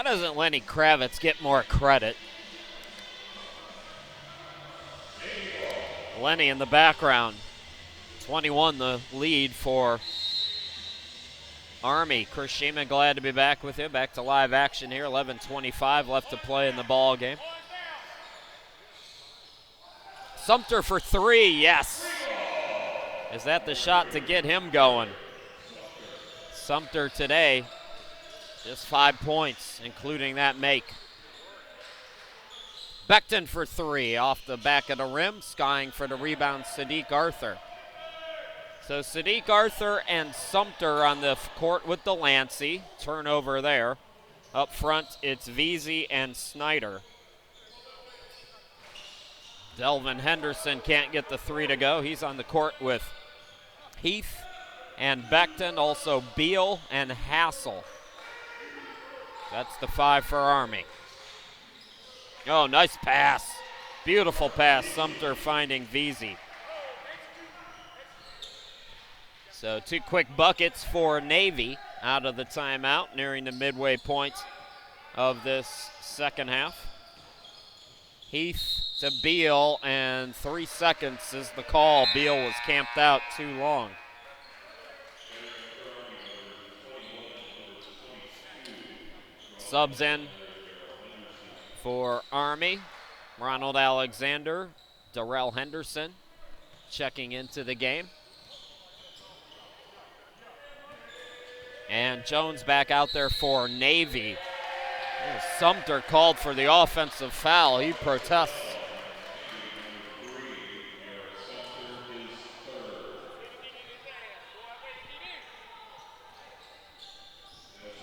Why doesn't Lenny Kravitz get more credit? Lenny in the background. 21 the lead for Army. Chris Sheeman, glad to be back with you. Back to live action here. 11:25 left to play in the ball game. Sumter for three, yes. Is that the shot to get him going? Sumter today, just 5 points, including that make. Becton for three, off the back of the rim, skying for the rebound, Sadiq Arthur. So Sadiq Arthur and Sumter on the court with Delancey. Turnover there. Up front, it's Veazey and Snyder. Delvin Henderson can't get the three to go. He's on the court with Heath and Becton, also Beal and Hassel. That's the five for Army. Oh, nice pass. Beautiful pass. Sumter finding Veazey. So 2 quick buckets for Navy out of the timeout, nearing the midway point of this second half. Heath to Beal, and 3 seconds is the call. Beal was camped out too long. Subs in for Army. Ronald Alexander, Darrell Henderson checking into the game. And Jones back out there for Navy. Sumter called for the offensive foul. He protests.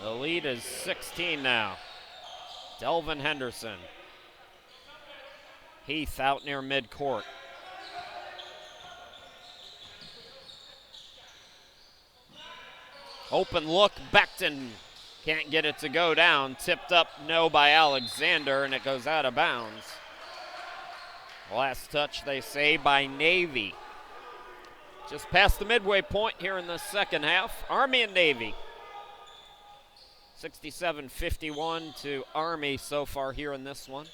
The lead is 16 now. Delvin Henderson. Heath out near midcourt. Open look, Becton can't get it to go down. Tipped up, no, by Alexander, and it goes out of bounds. Last touch, they say, by Navy. Just past the midway point here in the second half. Army and Navy. 67-51 to Army so far here in this one.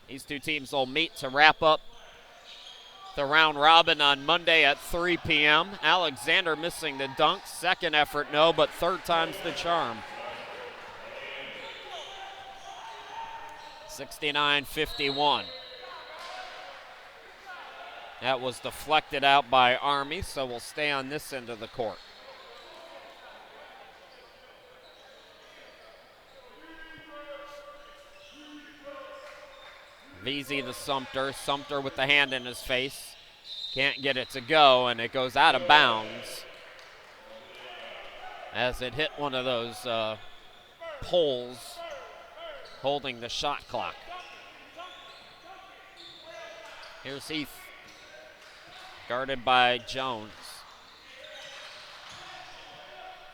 These two teams will meet to wrap up the round robin on Monday at 3 p.m. Alexander missing the dunk. Second effort, no, but third time's the charm. 69-51. That was deflected out by Army, so we'll stay on this end of the court. Veazey to Sumter. Sumter with the hand in his face. Can't get it to go, and it goes out of bounds as it hit one of those poles holding the shot clock. Here's Heath, guarded by Jones.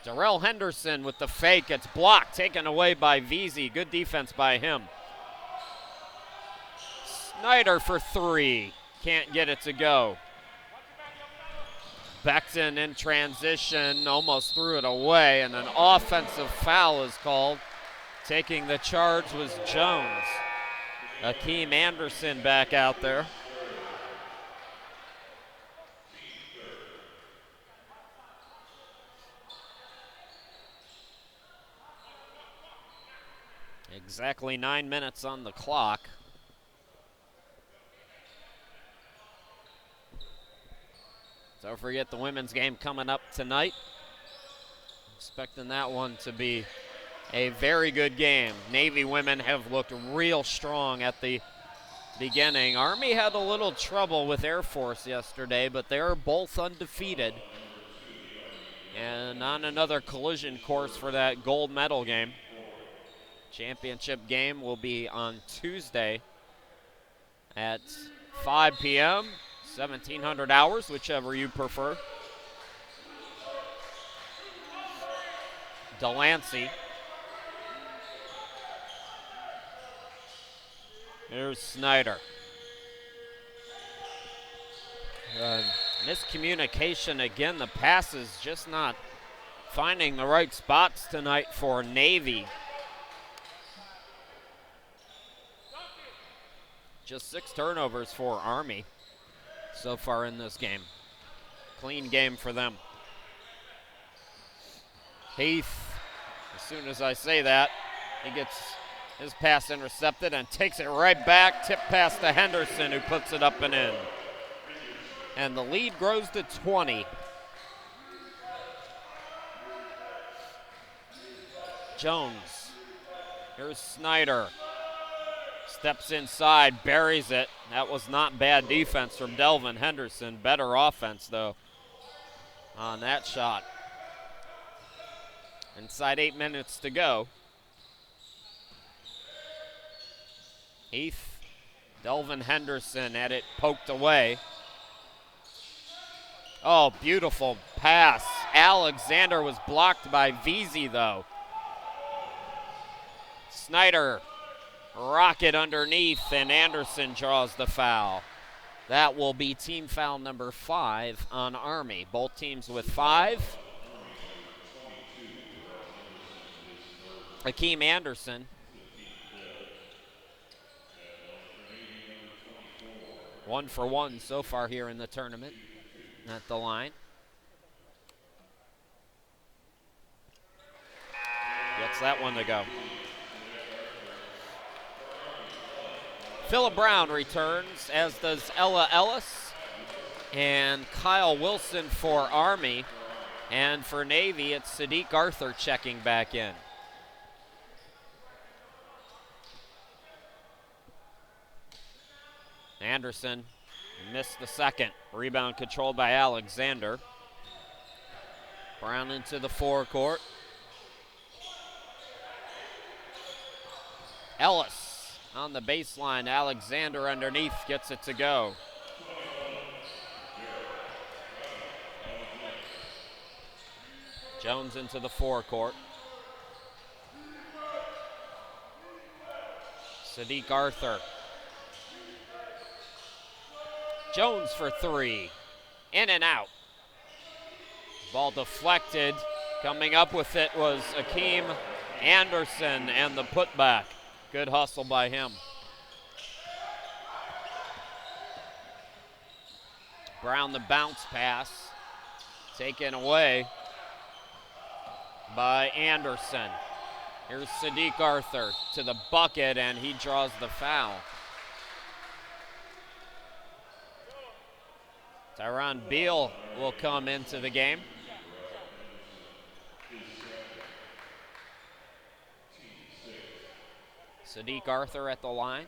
Darrell Henderson with the fake. It's blocked, taken away by Veazey. Good defense by him. Snyder for three. Can't get it to go. Becton in transition, almost threw it away, and an offensive foul is called. Taking the charge was Jones. Akeem Anderson back out there. Exactly 9 minutes on the clock. Don't forget the women's game coming up tonight. Expecting that one to be a very good game. Navy women have looked real strong at the beginning. Army had a little trouble with Air Force yesterday, but they're both undefeated and on another collision course for that gold medal game. Championship game will be on Tuesday at 5 p.m., 1700 hours, whichever you prefer. Delancey. Here's Snyder. Miscommunication again. The pass is just not finding the right spots tonight for Navy. Just 6 turnovers for Army so far in this game. Clean game for them. Heath, as soon as I say that, he gets his pass intercepted and takes it right back. Tip pass to Henderson, who puts it up and in. And the lead grows to 20. Jones. Here's Snyder. Steps inside, buries it. That was not bad defense from Delvin Henderson. Better offense, though, on that shot. Inside 8 minutes to go. Heath, Delvin Henderson had it poked away. Oh, beautiful pass. Alexander was blocked by Veazey, though. Snyder, rocket underneath, and Anderson draws the foul. That will be team foul number 5 on Army. Both teams with 5. Akeem Anderson. One for one so far here in the tournament at the line. Gets that one to go. Phillip Brown returns, as does Ella Ellis and Kyle Wilson for Army. And for Navy, it's Sadiq Arthur checking back in. Anderson missed the second. Rebound controlled by Alexander. Brown into the forecourt. Ellis on the baseline. Alexander underneath gets it to go. Jones into the forecourt. Sadiq Arthur. Jones for 3. In and out. Ball deflected. Coming up with it was Akeem Anderson and the putback. Good hustle by him. Brown the bounce pass. Taken away by Anderson. Here's Sadiq Arthur to the bucket, and he draws the foul. Tyron Beal will come into the game. Sadiq Arthur at the line.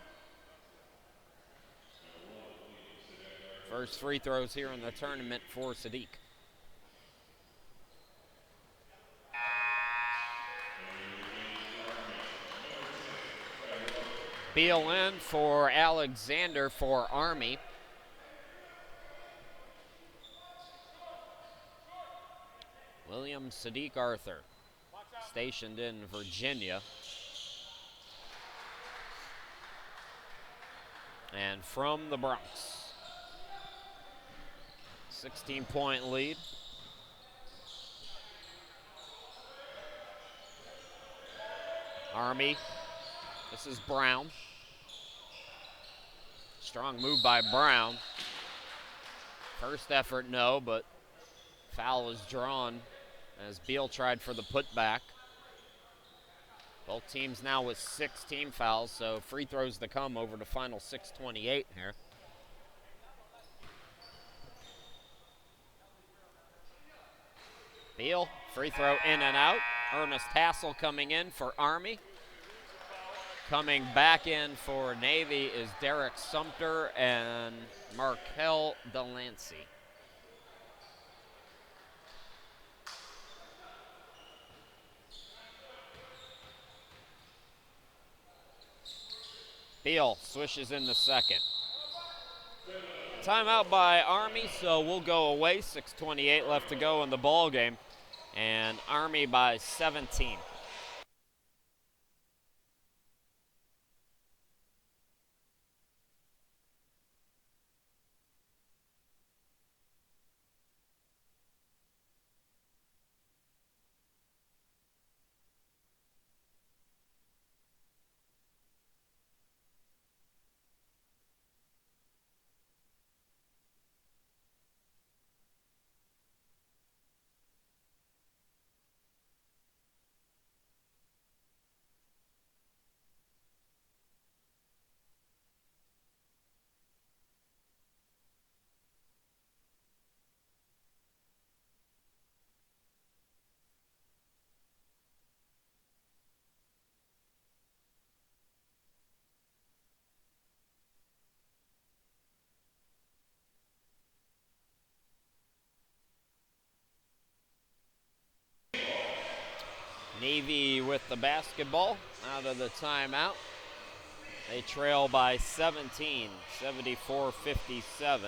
First free throws here in the tournament for Sadiq. Beal in for Alexander for Army. William Sadiq Arthur, stationed in Virginia. And from the Bronx. 16-point lead. Army. This is Brown. Strong move by Brown. First effort, no, but foul is drawn as Beal tried for the putback. Both teams now with 6 team fouls, so free throws to come over the final 6:28 here. Beal, free throw in and out. Ernest Hassel coming in for Army. Coming back in for Navy is Derek Sumter and Markel Delancey. Beal swishes in the second. Timeout by Army, so we'll go away. 6:28 left to go in the ball game, and Army by 17. Navy with the basketball out of the timeout. They trail by 17, 74-57.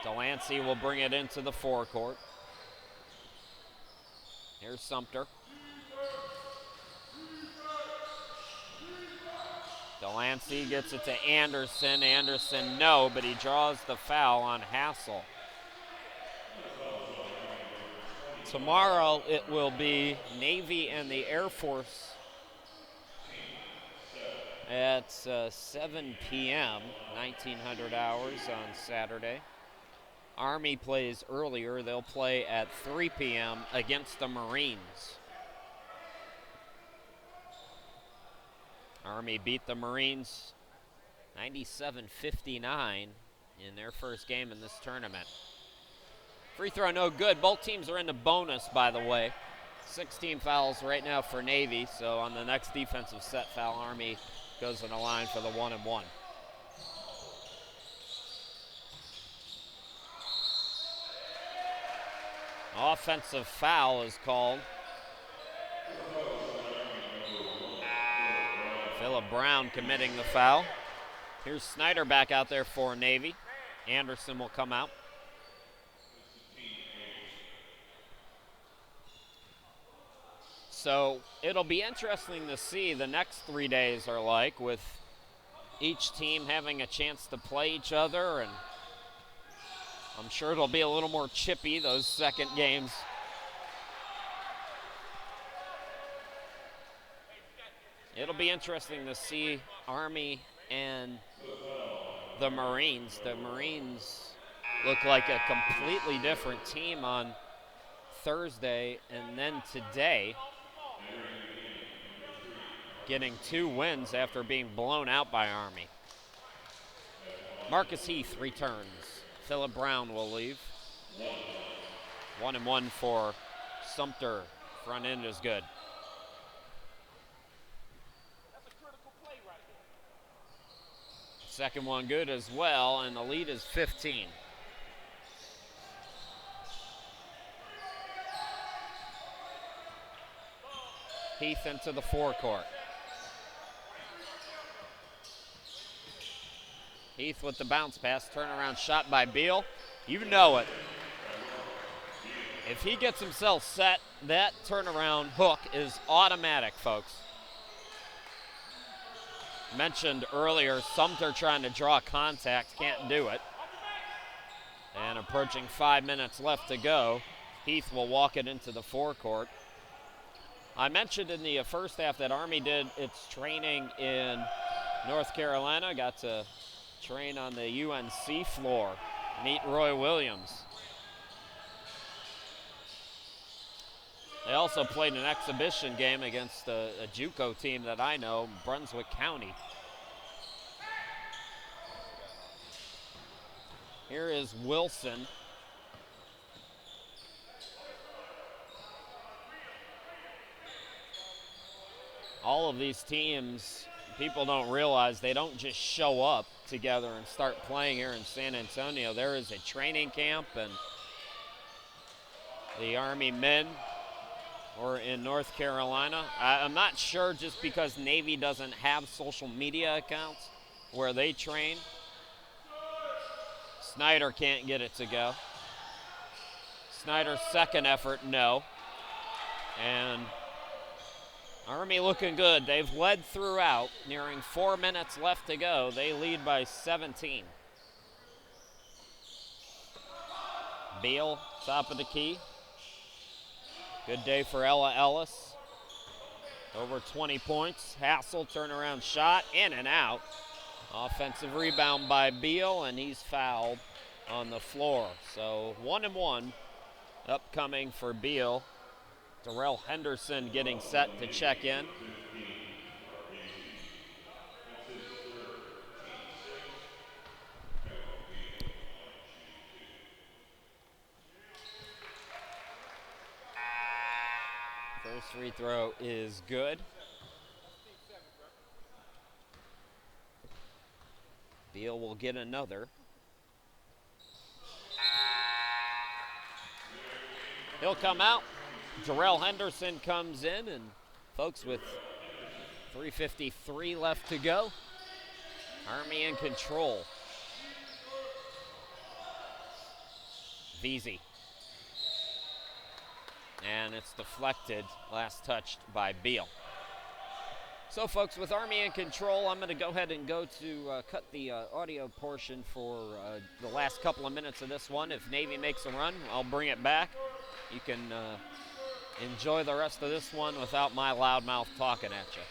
Delancey will bring it into the forecourt. Here's Sumter. Delancey gets it to Anderson. Anderson, no, but he draws the foul on Hassel. Tomorrow it will be Navy and the Air Force at 7 p.m., 1900 hours on Saturday. Army plays earlier. They'll play at 3 p.m. against the Marines. Army beat the Marines 97-59 in their first game in this tournament. Free throw no good. Both teams are in the bonus, by the way. 16 fouls right now for Navy, so on the next defensive set foul, Army goes on the line for the 1-and-1. Offensive foul is called. Philip Brown committing the foul. Here's Snyder back out there for Navy. Anderson will come out. So it'll be interesting to see the next 3 days are like, with each team having a chance to play each other, and I'm sure it'll be a little more chippy, those second games. It'll be interesting to see Army and the Marines. The Marines look like a completely different team on Thursday, and then today getting 2 wins after being blown out by Army. Marcus Heath returns. Philip Brown will leave. 1-and-1 for Sumter. Front end is good. Second one good as well, and the lead is 15. Heath into the forecourt. Heath with the bounce pass, turnaround shot by Beal. You know it. If he gets himself set, that turnaround hook is automatic, folks. Mentioned earlier, Sumter trying to draw contact, can't do it. And approaching 5 minutes left to go, Heath will walk it into the forecourt. I mentioned in the first half that Army did its training in North Carolina, got to train on the UNC floor, meet Roy Williams. They also played an exhibition game against a JUCO team that I know, Brunswick County. Here is Wilson. All of these teams, people don't realize they don't just show up together and start playing here in San Antonio. There is a training camp, and the Army men or in North Carolina. I'm not sure, just because Navy doesn't have social media accounts where they train. Snyder can't get it to go. Snyder's second effort, no. And Army looking good. They've led throughout. Nearing 4 minutes left to go. They lead by 17. Beal, top of the key. Good day for Ella Ellis. Over 20 points. Hassel, turnaround shot, in and out. Offensive rebound by Beal, and he's fouled on the floor. So 1-and-1 upcoming for Beal. Darrell Henderson getting set to check in. First free throw is good. Beal will get another. He'll come out. Jarrell Henderson comes in, and folks, with 3:53 left to go, Army in control. Veazey. And it's deflected, last touched by Beal. So, folks, with Army in control, I'm going to go ahead and go to cut the audio portion for the last couple of minutes of this one. If Navy makes a run, I'll bring it back. You can enjoy the rest of this one without my loudmouth talking at you.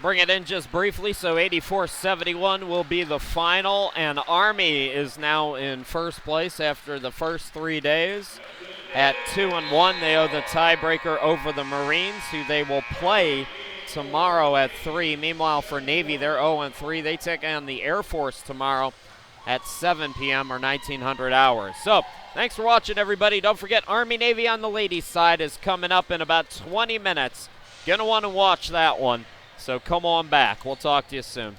Bring it in just briefly, so 84-71 will be the final, and Army is now in first place after the first 3 days. At 2-1, they owe the tiebreaker over the Marines, who they will play tomorrow at 3. Meanwhile, for Navy, they're 0-3. They take on the Air Force tomorrow at 7 p.m. or 1900 hours. So, thanks for watching, everybody. Don't forget, Army-Navy on the ladies' side is coming up in about 20 minutes. Gonna want to watch that one. So come on back. We'll talk to you soon.